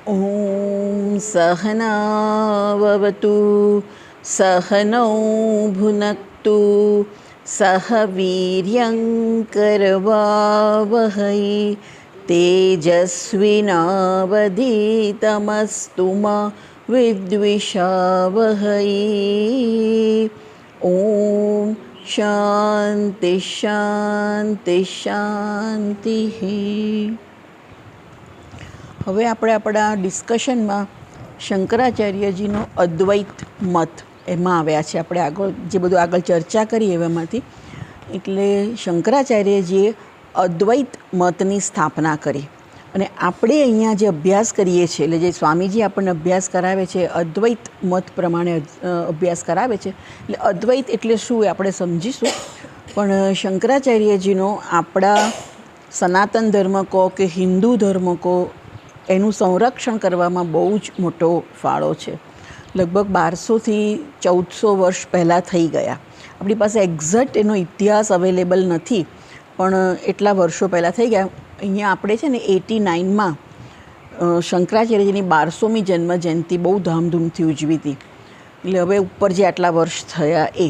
ॐ सहनाववतु सहनौ भुनक्तु सह वीर्यङ्करवावहै तेजस्विनावधीतमस्तु मा विद्विषावहै। ॐ शान्ति शान्ति शान्तिः। હવે આપણે આપણા ડિસ્કશનમાં શંકરાચાર્યજીનો અદ્વૈત મત એમાં આવ્યા છે. આપણે આગળ ચર્ચા કરી એમાંથી એટલે શંકરાચાર્યજીએ અદ્વૈત મતની સ્થાપના કરી અને આપણે અહીંયા જે અભ્યાસ કરીએ છીએ એટલે જે સ્વામીજી આપણને અભ્યાસ કરાવે છે અદ્વૈત મત પ્રમાણે અભ્યાસ કરાવે છે. એટલે અદ્વૈત એટલે શું એ આપણે સમજીશું. પણ શંકરાચાર્યજીનો આપણા સનાતન ધર્મ કહો કે હિન્દુ ધર્મ કહો એનું સંરક્ષણ કરવામાં બહુ જ મોટો ફાળો છે. લગભગ 1200થી 1400 વર્ષ પહેલાં થઈ ગયા. આપણી પાસે એક્ઝેક્ટ એનો ઇતિહાસ અવેલેબલ નથી પણ એટલા વર્ષો પહેલાં થઈ ગયા. અહીંયા આપણે છે ને 89માં શંકરાચાર્યજીની 1200મી જન્મ જયંતિ બહુ ધામધૂમથી ઉજવી હતી. એટલે હવે ઉપર જે આટલા વર્ષ થયા એ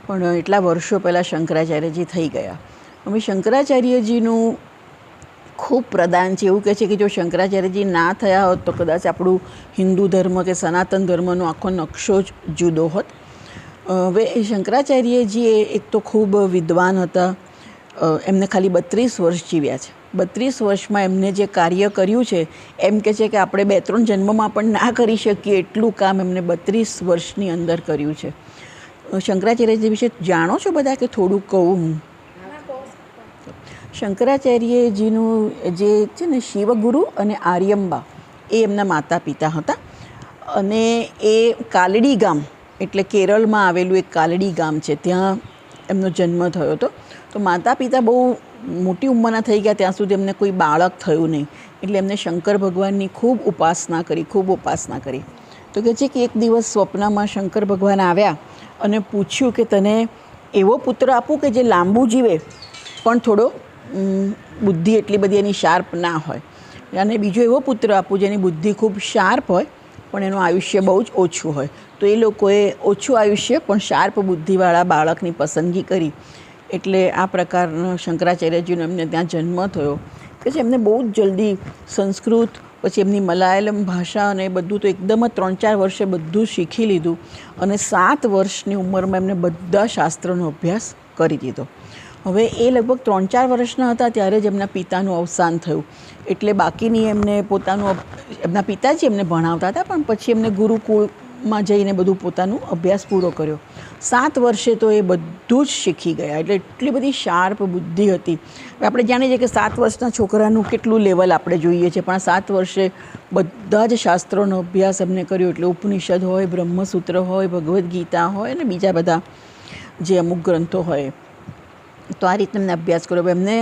પણ એટલા વર્ષો પહેલાં શંકરાચાર્યજી થઈ ગયા. હવે શંકરાચાર્યજીનું ખૂબ પ્રદાન છે. એવું કહે છે કે જો શંકરાચાર્યજી ના થયા હોત તો કદાચ આપણું હિન્દુ ધર્મ કે સનાતન ધર્મનો આખો નકશો જ જુદો હોત. હવે શંકરાચાર્યજી એક તો ખૂબ વિદ્વાન હતા. એમને ખાલી 32 વર્ષ જીવ્યા છે. 32 વર્ષમાં એમને જે કાર્ય કર્યું છે એમ કહે છે કે આપણે 2-3 જન્મમાં પણ ના કરી શકીએ એટલું કામ એમને 32 વર્ષની અંદર કર્યું છે. શંકરાચાર્યજી વિશે જાણો છો બધા કે થોડુંક કહું હું? શંકરાચાર્યજીનું જે છે ને શિવગુરુ અને આર્યંબા એ એમના માતા પિતા હતા અને એ કાલડી ગામ એટલે કેરળમાં આવેલું એક કાલડી ગામ છે ત્યાં એમનો જન્મ થયો હતો. તો માતા પિતા બહુ મોટી ઉંમરના થઈ ગયા ત્યાં સુધી એમને કોઈ બાળક થયું નહીં એટલે એમને શંકર ભગવાનની ખૂબ ઉપાસના કરી. તો કહે છે કે એક દિવસ સ્વપ્નમાં શંકર ભગવાન આવ્યા અને પૂછ્યું કે તને એવો પુત્ર આપું કે જે લાંબુ જીવે પણ થોડો બુદ્ધિ એટલી બધી એની શાર્પ ના હોય, અને બીજો એવો પુત્ર આપું જેની બુદ્ધિ ખૂબ શાર્પ હોય પણ એનું આયુષ્ય બહુ જ ઓછું હોય. તો એ લોકોએ ઓછું આયુષ્ય પણ શાર્પ બુદ્ધિવાળા બાળકની પસંદગી કરી. એટલે આ પ્રકારના શંકરાચાર્યજીનો એમને ત્યાં જન્મ થયો. કે છે એમને બહુ જ જલ્દી સંસ્કૃત પછી એમની મલયાલમ ભાષા અને બધું તો એકદમ જ 3-4 વર્ષે બધું શીખી લીધું અને 7 વર્ષની ઉંમરમાં એમને બધા શાસ્ત્રોનો અભ્યાસ કરી દીધો. હવે એ લગભગ 3-4 વર્ષના હતા ત્યારે જ એમના પિતાનું અવસાન થયું. એટલે બાકીની એમના પિતાજી એમને ભણાવતા હતા પણ પછી એમને ગુરુકુળમાં જઈને બધું પોતાનું અભ્યાસ પૂરો કર્યો. 7 વર્ષે તો એ બધું જ શીખી ગયા. એટલે એટલી બધી શાર્પ બુદ્ધિ હતી. આપણે જાણીએ છીએ કે 7 વર્ષના છોકરાનું કેટલું લેવલ આપણે જોઈએ છીએ પણ 7 વર્ષે બધા જ શાસ્ત્રોનો અભ્યાસ એમને કર્યો. એટલે ઉપનિષદ હોય, બ્રહ્મસૂત્ર હોય, ભગવદ્ ગીતા હોય અને બીજા બધા જે અમુક ગ્રંથો હોય. તો આ રીતે એમને અભ્યાસ કર્યો. એમને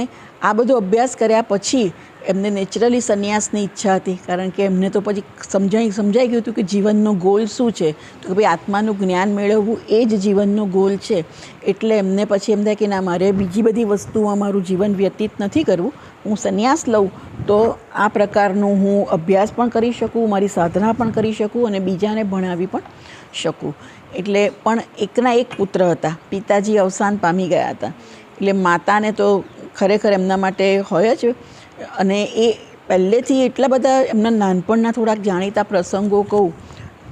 આ બધો અભ્યાસ કર્યા પછી એમને નેચરલી સંન્યાસની ઈચ્છા હતી કારણ કે એમને તો પછી સમજાઈ ગયું હતું કે જીવનનો ગોલ શું છે. તો કે ભાઈ આત્માનું જ્ઞાન મેળવવું એ જ જીવનનો ગોલ છે. એટલે એમને પછી એમ થાય કે ના, મારે બીજી બધી વસ્તુમાં મારું જીવન વ્યતીત નથી કરવું. હું સંન્યાસ લઉં તો આ પ્રકારનું હું અભ્યાસ પણ કરી શકું, મારી સાધના પણ કરી શકું અને બીજાને ભણાવી પણ શકું. એટલે પણ એકના એક પુત્ર હતા. પિતાજી અવસાન પામી ગયા હતા એટલે માતાને તો ખરેખર એમના માટે હોય જ. અને એ પહેલેથી એટલા બધા એમના નાનપણના થોડાક જાણીતા પ્રસંગો કહું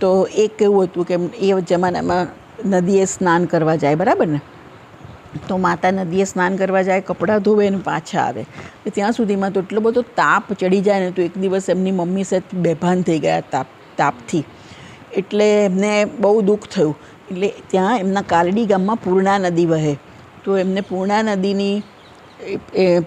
તો એક એવું હતું કે એ જમાનામાં નદીએ સ્નાન કરવા જાય, બરાબર ને? તો માતા નદીએ સ્નાન કરવા જાય, કપડાં ધોવે અને પાછા આવે. ત્યાં સુધીમાં તો એટલો બધો તાપ ચડી જાય ને તો એક દિવસ એમની મમ્મી સાથે બેભાન થઈ ગયા તાપથી. એટલે એમને બહુ દુઃખ થયું. એટલે ત્યાં એમના કાલડી ગામમાં પૂર્ણા નદી વહે. તો એમને પૂર્ણા નદીની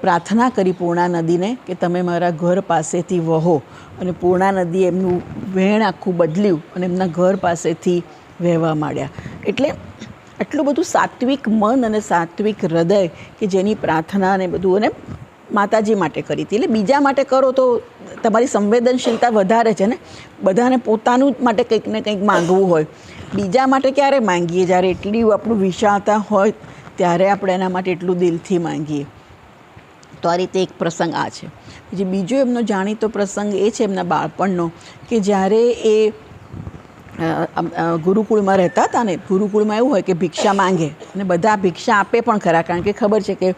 પ્રાર્થના કરી, પૂર્ણા નદીને કે તમે મારા ઘર પાસેથી વહો. અને પૂર્ણા નદી એમનું વહેણ આખું બદલ્યું અને એમના ઘર પાસેથી વહેવા માંડ્યા. એટલે આટલું બધું સાત્વિક મન અને સાત્વિક હૃદય કે જેની પ્રાર્થના અને બધું અને માતાજી માટે કરી હતી. એટલે બીજા માટે કરો તો તમારી સંવેદનશીલતા વધારે છે ને. બધાને પોતાનું માટે કંઈક ને કંઈક માંગવું હોય. બીજા માટે ક્યારે માંગીએ? જ્યારે એટલી આપણું વિશાળતા હોય ત્યારે આપણે એના માટે એટલું દિલથી માંગીએ. તો આ રીતે એક પ્રસંગ આ છે. જે બીજો એમનો જાણીતો પ્રસંગ એ છે એમના બાળપણનો, કે જ્યારે એ ગુરુકુળમાં રહેતા હતા ને, ગુરુકુળમાં એવું હોય કે ભિક્ષા માંગે અને બધા ભિક્ષા આપે પણ ખરા, કારણ કે ખબર છે કે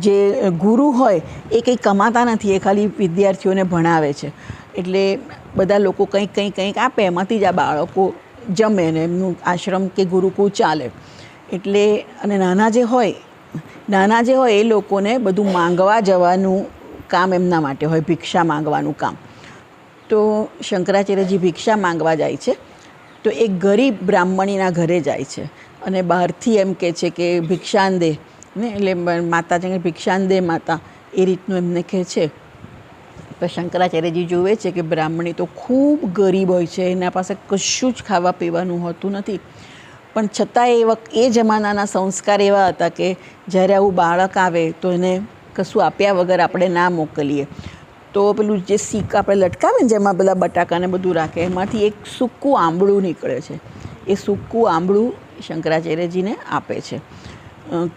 જે ગુરુ હોય એ કંઈ કમાતા નથી, એ ખાલી વિદ્યાર્થીઓને ભણાવે છે. એટલે બધા લોકો કંઈક આપે, એમાંથી જ આ બાળકો જમે ને એમનું આશ્રમ કે ગુરુકુળ ચાલે. એટલે અને નાના જે હોય એ લોકોને બધું માંગવા જવાનું કામ એમના માટે હોય, ભિક્ષા માંગવાનું કામ. તો શંકરાચાર્યજી ભિક્ષા માંગવા જાય છે, તો એક ગરીબ બ્રાહ્મણીના ઘરે જાય છે અને બહારથી એમ કહે છે કે ભિક્ષાન દે ને, એટલે માતાજીને ભિક્ષાન દે માતા, એ રીતનું એમને કહે છે. તો શંકરાચાર્યજી જુએ છે કે બ્રાહ્મણી તો ખૂબ ગરીબ હોય છે, એના પાસે કશું જ ખાવા પીવાનું હોતું નથી, પણ છતાં એ જમાનાના સંસ્કાર એવા હતા કે જ્યારે આવું બાળક આવે તો એને કશું આપ્યા વગર આપણે ના મોકલીએ. તો પેલું જે સીક આપણે લટકાવે ને, જેમાં બધા બટાકાને બધું રાખે, એમાંથી એક સૂકું આંબળું નીકળે છે. એ સૂકું આંબળું શંકરાચાર્યજીને આપે છે.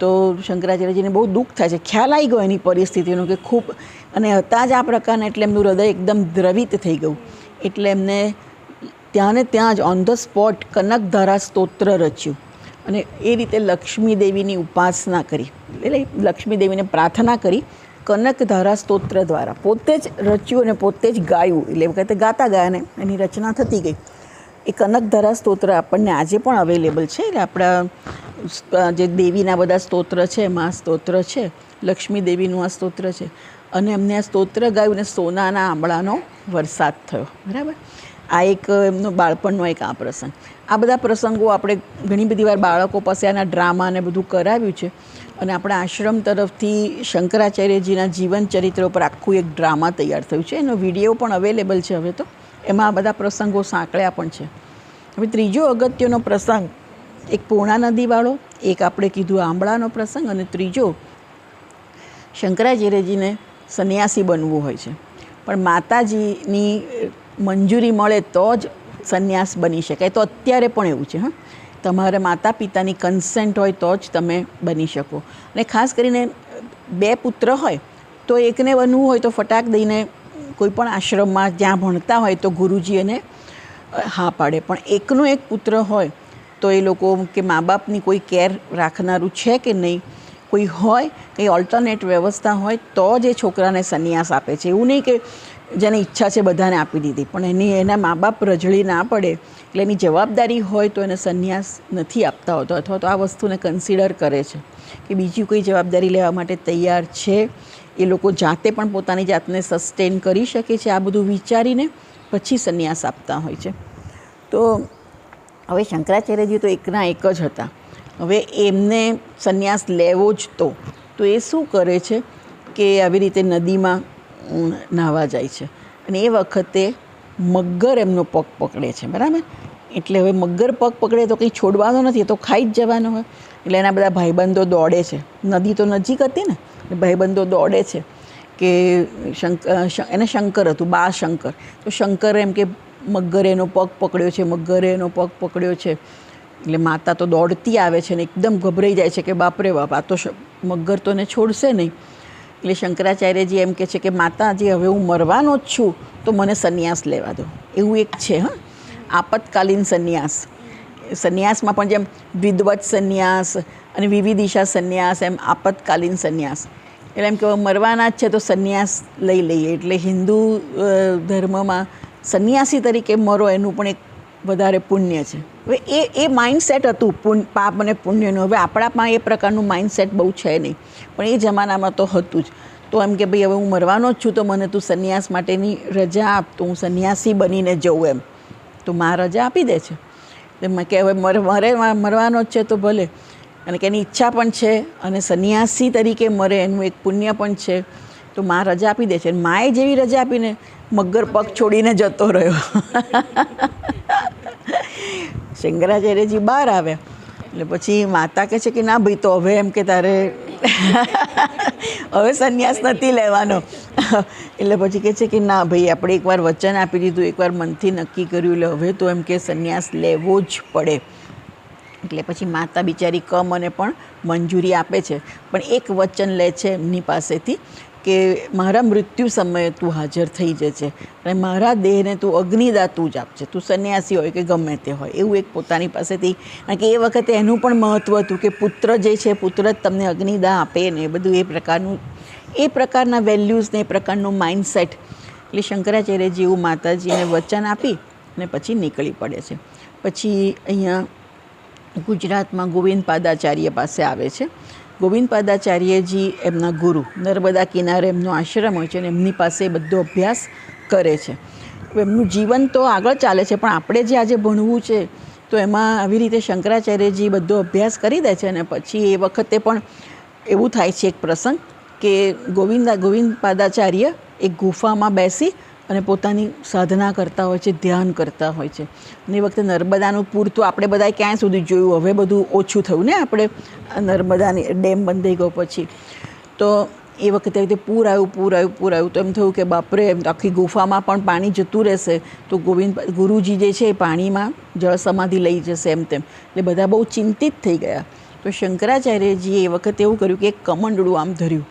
તો શંકરાચાર્યજીને બહુ દુઃખ થાય છે, ખ્યાલ આવી ગયો એની પરિસ્થિતિનો કે ખૂબ, અને હતા જ આ પ્રકારના, એટલે એમનું હૃદય એકદમ દ્રવિત થઈ ગયું. એટલે એમને ત્યાં ને ત્યાં જ ઓન ધ સ્પોટ કનકધારા સ્તોત્ર રચ્યું અને એ રીતે લક્ષ્મી દેવીની ઉપાસના કરી, એટલે લક્ષ્મી દેવીને પ્રાર્થના કરી કનકધારા સ્તોત્ર દ્વારા. પોતે જ રચ્યું અને પોતે જ ગાયું, એટલે એ વખતે ગાતા ગયા ને એની રચના થતી ગઈ. એ કનકધારા સ્તોત્ર આપણને આજે પણ અવેલેબલ છે. એટલે આપણા જે દેવીના બધા સ્તોત્ર છે એમાં આ સ્તોત્ર છે, લક્ષ્મી દેવીનું આ સ્તોત્ર છે. અને એમને આ સ્તોત્ર ગાયું અને સોનાના આંબળાનો વરસાદ થયો. બરાબર, આ એક એમનો બાળપણનો એક આ પ્રસંગ. આ બધા પ્રસંગો આપણે ઘણી બધી વાર બાળકો પાસે આના ડ્રામા ને બધું કરાવ્યું છે, અને આપણા આશ્રમ તરફથી શંકરાચાર્યજીના જીવન ચરિત્ર પર આખું એક ડ્રામા તૈયાર થયું છે. એનો વિડીયો પણ અવેલેબલ છે હવે તો, એમાં આ બધા પ્રસંગો સાંકળ્યા પણ છે. હવે ત્રીજો અગત્યનો પ્રસંગ એક પૂર્ણા નદીવાળો, એક આપણે કીધું આંબળાનો પ્રસંગ, અને ત્રીજો શંકરાચાર્યજીને સંન્યાસી બનવું હોય છે, પણ માતાજીની મંજૂરી મળે તો જ સંન્યાસ બની શકાય. તો અત્યારે પણ એવું છે. હા, તમારા માતા પિતાની કન્સેન્ટ હોય તો જ તમે બની શકો. અને ખાસ કરીને 2 પુત્ર હોય તો એકને બનવું હોય તો ફટાક દઈને કોઈ પણ આશ્રમમાં જ્યાં ભણતા હોય તો ગુરુજી એને હા પાડે, પણ એકનો એક પુત્ર હોય તો એ લોકો કે મા બાપની કોઈ કેર રાખનારું છે કે નહીં, કોઈ હોય, કંઈ ઓલ્ટરનેટ વ્યવસ્થા હોય તો જ એ છોકરાને સંન્યાસ આપે છે. એવું નહીં કે જેને ઈચ્છા છે બધાને આપી દીધી, પણ એના મા બાપ રજળી ના પડે એટલે એની જવાબદારી હોય તો એને સંન્યાસ નથી આપતા હોતો, અથવા તો આ વસ્તુને કન્સિડર કરે છે કે બીજી કોઈ જવાબદારી લેવા માટે તૈયાર છે. એ લોકો જાતે પણ પોતાની જાતને સસ્ટેન કરી શકે છે, આ બધું વિચારીને પછી સંન્યાસ આપતા હોય છે. તો હવે શંકરાચાર્યજી તો એકના એક જ હતા. હવે એમને સંન્યાસ લેવો જ તો એ શું કરે છે કે આવી રીતે નદીમાં નાહવા જાય છે, અને એ વખતે મગર એમનો પગ પકડે છે. બરાબર, એટલે હવે મગર પગ પકડે તો કંઈ છોડવાનો નથી, તો ખાઈ જ જવાનો હોય. એટલે એના બધા ભાઈબંધો દોડે છે, નદી તો નજીક હતી ને, ભાઈબંધો દોડે છે કે એને શંકર હતું, બા શંકર. તો શંકર એમ કે મગરે એનો પગ પકડ્યો છે, મગરે એનો પગ પકડ્યો છે. એટલે માતા તો દોડતી આવે છે ને એકદમ ગભરાઈ જાય છે કે બાપરે બાપ, આ તો મગર તો એને છોડશે નહીં. એટલે શંકરાચાર્યજી એમ કહે છે કે માતાજી, હવે હું મરવાનો જ છું તો મને સંન્યાસ લેવા દો. એવું એક છે હા, આપતકાલીન સંન્યાસ. સંન્યાસમાં પણ જેમ વિદવત સંન્યાસ અને વિવિદિશા સંન્યાસ, એમ આપતકાલીન સંન્યાસ. એટલે એમ કે મરવાના જ છે તો સંન્યાસ લઈ લઈએ. એટલે હિન્દુ ધર્મમાં સંન્યાસી તરીકે મરો એનું પણ એક વધારે પુણ્ય છે. હવે એ માઇન્ડસેટ હતું પાપ અને પુણ્યનું. હવે આપણામાં એ પ્રકારનું માઇન્ડસેટ બહુ છે નહીં, પણ એ જમાનામાં તો હતું જ. તો એમ કે ભાઈ હવે હું મરવાનો જ છું તો મને તું સંન્યાસ માટેની રજા આપ, તો હું સંન્યાસી બનીને જઉં એમ. તો માં રજા આપી દે છે. એમ કે હવે મરવાનો જ છે તો ભલે, અને કે એની ઈચ્છા પણ છે અને સંન્યાસી તરીકે મરે એનું એક પુણ્ય પણ છે. તો માં રજા આપી દે છે. માએ જેવી રજા આપીને મગર પગ છોડીને જતો રહ્યો. શંકરાચાર્યજી બહાર આવ્યા એટલે પછી માતા કહે છે કે ના ભાઈ, તો હવે એમ કે તારે હવે સંન્યાસ નથી લેવાનો. એટલે પછી કહે છે કે ના ભાઈ, આપણે એકવાર વચન આપી દીધું, એકવાર મનથી નક્કી કર્યું, એટલે હવે તો એમ કે સંન્યાસ લેવો જ પડે. એટલે પછી માતા બિચારી મને પણ મંજૂરી આપે છે, પણ એક વચન લે છે એમની પાસેથી કે મારા મૃત્યુ સમયે તું હાજર થઈ જજે અને મારા દેહને તું અગ્નિદા તું જ આપજે, તું સંન્યાસી હોય કે ગમે તે હોય. એવું એક પોતાની પાસેથી, કારણ કે એ વખતે એનું પણ મહત્ત્વ હતું કે પુત્ર જે છે પુત્ર જ તમને અગ્નિદા આપે ને એ બધું એ પ્રકારના વેલ્યુઝ ને એ પ્રકારનું માઇન્ડસેટ. એટલે શંકરાચાર્યજી એવું માતાજીને વચન આપી અને પછી નીકળી પડે છે. પછી અહીંયા ગુજરાતમાં ગોવિંદ પાદાચાર્ય પાસે આવે છે. ગોવિંદ પાદાચાર્યજી એમના ગુરુ, નર્મદા કિનારે એમનો આશ્રમ હોય છે અને એમની પાસે બધો અભ્યાસ કરે છે. એમનું જીવન તો આગળ ચાલે છે, પણ આપણે જે આજે ભણવું છે તો એમાં આવી રીતે શંકરાચાર્યજી બધો અભ્યાસ કરી દે છે. અને પછી એ વખતે પણ એવું થાય છે એક પ્રસંગ કે ગોવિંદ પાદાચાર્ય એક ગુફામાં બેસી અને પોતાની સાધના કરતા હોય છે, ધ્યાન કરતા હોય છે. અને એ વખતે નર્મદાનું પૂર તો આપણે બધાએ ક્યાં સુધી જોયું, હવે બધું ઓછું થયું ને, આપણે નર્મદાની ડેમ બંધાઈ ગયો પછી. તો એ વખતે રીતે પૂર આવ્યું તો એમ થયું કે બાપરે, આખી ગુફામાં પણ પાણી જતું રહેશે તો ગુરુજી જે છે એ પાણીમાં જળ સમાધિ લઈ જશે એમ તેમ. એટલે બધા બહુ ચિંતિત થઈ ગયા. તો શંકરાચાર્યજીએ એ વખતે એવું કર્યું કે એક કમંડળું આમ ધર્યું,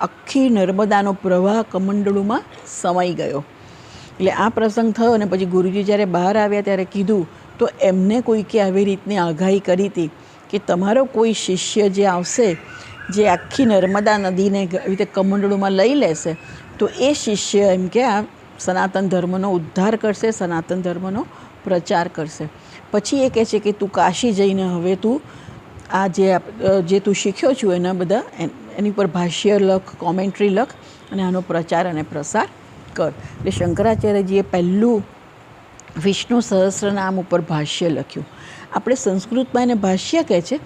આખી નર્મદાનો પ્રવાહ કમંડળુમાં સમાઈ ગયો. એટલે આ પ્રસંગ થયો. અને પછી ગુરુજી જ્યારે બહાર આવ્યા ત્યારે કીધું તો એમને કોઈકે આવી રીતની આગાહી કરી હતી કે તમારો કોઈ શિષ્ય જે આવશે, જે આખી નર્મદા નદીને એવી રીતે કમંડળુમાં લઈ લેશે, તો એ શિષ્ય એમ કે આ સનાતન ધર્મનો ઉદ્ધાર કરશે, સનાતન ધર્મનો પ્રચાર કરશે. પછી એ કહે છે કે તું કાશી જઈને હવે તું આ જે તું શીખ્યો છું એના બધા એની પર ભાષ્ય લખ, કોમેન્ટ્રી લખ અને આનો પ્રચાર અને પ્રસાર કર. એટલે શંકરાચાર્યજીએ પહેલું વિષ્ણુ સહસ્રનામ ઉપર ભાષ્ય લખ્યું. આપણે સંસ્કૃતમાં એને ભાષ્ય કહે છે,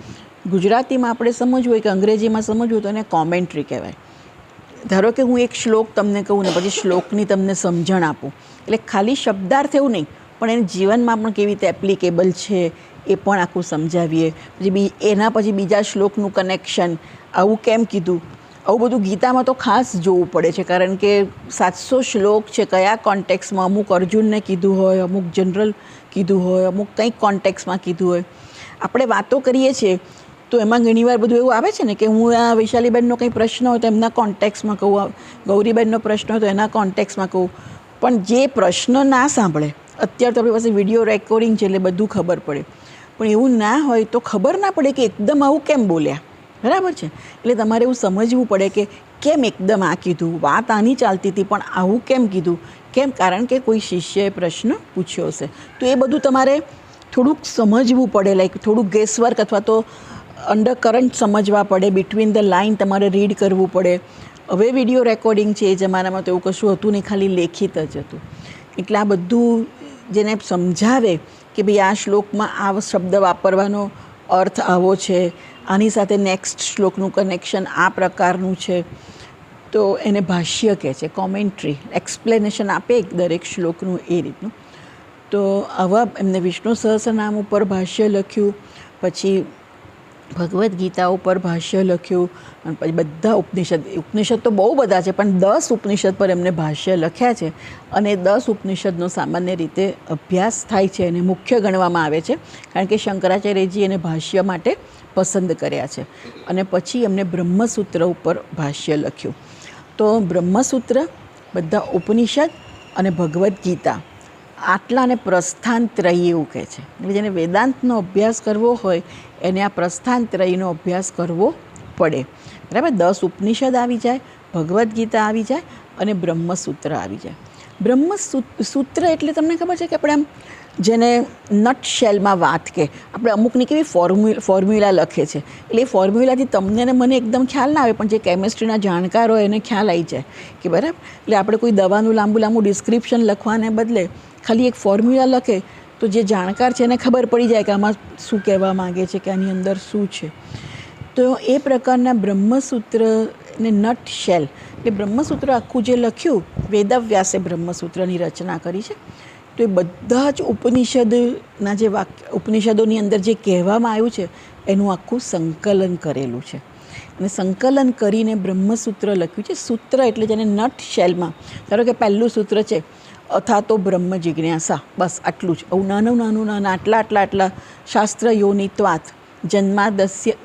ગુજરાતીમાં આપણે સમજવું હોય કે અંગ્રેજીમાં સમજવું તો એને કોમેન્ટ્રી કહેવાય. ધારો કે હું એક શ્લોક તમને કહું ને પછી શ્લોકની તમને સમજણ આપું, એટલે ખાલી શબ્દાર્થ એવું નહીં, પણ એને જીવનમાં પણ કેવી રીતે એપ્લિકેબલ છે એ પણ આખું સમજાવીએ. પછી એના પછી બીજા શ્લોકનું કનેક્શન, આવું કેમ કીધું, આવું બધું ગીતામાં તો ખાસ જોવું પડે છે. કારણ કે 700 શ્લોક છે, કયા કોન્ટેક્સમાં, અમુક અર્જુનને કીધું હોય, અમુક જનરલ કીધું હોય, અમુક કંઈક કોન્ટેક્સમાં કીધું હોય. આપણે વાતો કરીએ છીએ તો એમાં ઘણીવાર બધું એવું આવે છે ને કે હું આ વૈશાલીબેનનો કંઈ પ્રશ્ન હોય તો એમના કોન્ટેક્સમાં કહું, ગૌરીબેનનો પ્રશ્ન હોય તો એના કોન્ટેક્સમાં કહું. પણ જે પ્રશ્ન ના સાંભળે, અત્યારે તો આપણી પાસે વિડીયો રેકોર્ડિંગ છે એટલે બધું ખબર પડે, પણ એવું ના હોય તો ખબર ના પડે કે એકદમ આવું કેમ બોલ્યા. બરાબર છે? એટલે તમારે એવું સમજવું પડે કે કેમ એકદમ આ કીધું, વાત આની ચાલતી હતી પણ આવું કેમ કીધું, કેમ? કારણ કે કોઈ શિષ્યએ પ્રશ્ન પૂછ્યો હશે. તો એ બધું તમારે થોડુંક સમજવું પડે, લાઈક થોડુંક ગેસવર્ક અથવા તો અંડર કરંટ સમજવા પડે, બિટવીન ધ લાઇન તમારે રીડ કરવું પડે. હવે વિડીયો રેકોર્ડિંગ છે, એ જમાનામાં તો એવું કશું હતું નહીં, ખાલી લેખિત જ હતું. એટલે આ બધું જેને સમજાવે કે ભાઈ આ શ્લોકમાં આ શબ્દ વાપરવાનો અર્થ આવો છે, આની સાથે નેક્સ્ટ શ્લોકનું કનેક્શન આ પ્રકારનું છે, તો એને ભાષ્ય કહે છે, કોમેન્ટ્રી, એક્સપ્લેનેશન આપે દરેક શ્લોકનું એ રીતનું. તો આવા એમને વિષ્ણુ સહસ્રનામ ઉપર ભાષ્ય લખ્યું, પછી ભગવદ્ ગીતા ઉપર ભાષ્ય લખ્યું, અને પછી બધા ઉપનિષદ તો બહુ બધા છે, પણ 10 ઉપનિષદ પર એમને ભાષ્ય લખ્યા છે. અને 10 ઉપનિષદનો સામાન્ય રીતે અભ્યાસ થાય છે અને મુખ્ય ગણવામાં આવે છે, કારણ કે શંકરાચાર્યજી એને ભાષ્ય માટે પસંદ કર્યા છે. અને પછી એમને બ્રહ્મસૂત્ર ઉપર ભાષ્ય લખ્યું. તો બ્રહ્મસૂત્ર, બધા ઉપનિષદ અને ભગવદ્ ગીતા, આટલાને પ્રસ્થાનત્રયી એવું કહે છે. એટલે જેને વેદાંતનો અભ્યાસ કરવો હોય એને આ પ્રસ્થાનત્રયીનો અભ્યાસ કરવો પડે. બરાબર? 10 ઉપનિષદ આવી જાય, ભગવદ્ ગીતા આવી જાય અને બ્રહ્મસૂત્ર આવી જાય. બ્રહ્મસૂત્ર એટલે તમને ખબર છે કે આપણે આમ જેને નટ શેલમાં વાત કે આપણે અમુકની કેવી ફોર્મ્યુલા લખે છે, એટલે એ ફોર્મ્યુલાથી તમને ને મને એકદમ ખ્યાલ ના આવે, પણ જે કેમિસ્ટ્રીના જાણકાર હોય એને ખ્યાલ આવી જાય કે બરાબર. એટલે આપણે કોઈ દવાનું લાંબુ ડિસ્ક્રિપ્શન લખવાને બદલે ખાલી એક ફોર્મ્યુલા લખે તો જે જાણકાર છે એને ખબર પડી જાય કે આમાં શું કહેવા માગે છે, કે આની અંદર શું છે. તો એ પ્રકારના બ્રહ્મસૂત્રને નટ શેલ, એટલે બ્રહ્મસૂત્ર આખું જે લખ્યું, વેદવ્યાસે બ્રહ્મસૂત્રની રચના કરી છે. તો એ બધા જ ઉપનિષદના જે ઉપનિષદોની અંદર જે કહેવામાં આવ્યું છે એનું આખું સંકલન કરેલું છે. અને સંકલન કરીને બ્રહ્મસૂત્ર લખ્યું છે. સૂત્ર એટલે જેને નટ શેલમાં, ધારો કે પહેલું સૂત્ર છે અથાતો બ્રહ્મ જિજ્ઞાસા, બસ આટલું જ. આવું નાનું આટલા શાસ્ત્ર યોનિત્વાત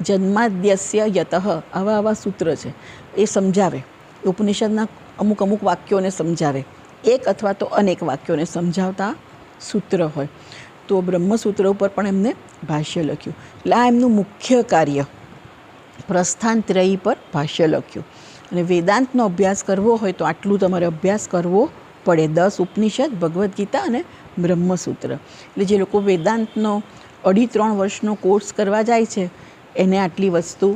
જન્માદ્યસ્ય યતઃ, આવા સૂત્ર છે, એ સમજાવે. ઉપનિષદના અમુક અમુક વાક્યોને સમજાવે, એક અથવા તો અનેક વાક્યોને સમજાવતા સૂત્ર હોય. તો બ્રહ્મસૂત્ર ઉપર પણ એમને ભાષ્ય લખ્યું. એટલે આ એમનું મુખ્ય કાર્ય, પ્રસ્થાનત્રયી પર ભાષ્ય લખ્યું. અને વેદાંતનો અભ્યાસ કરવો હોય તો આટલું તમારે અભ્યાસ કરવો પડે. 10 ઉપનિષદ, ભગવદ્ ગીતા અને બ્રહ્મસૂત્ર. એટલે જે લોકો વેદાંતનો 2.5-3 વર્ષનો કોર્સ કરવા જાય છે એને આટલી વસ્તુ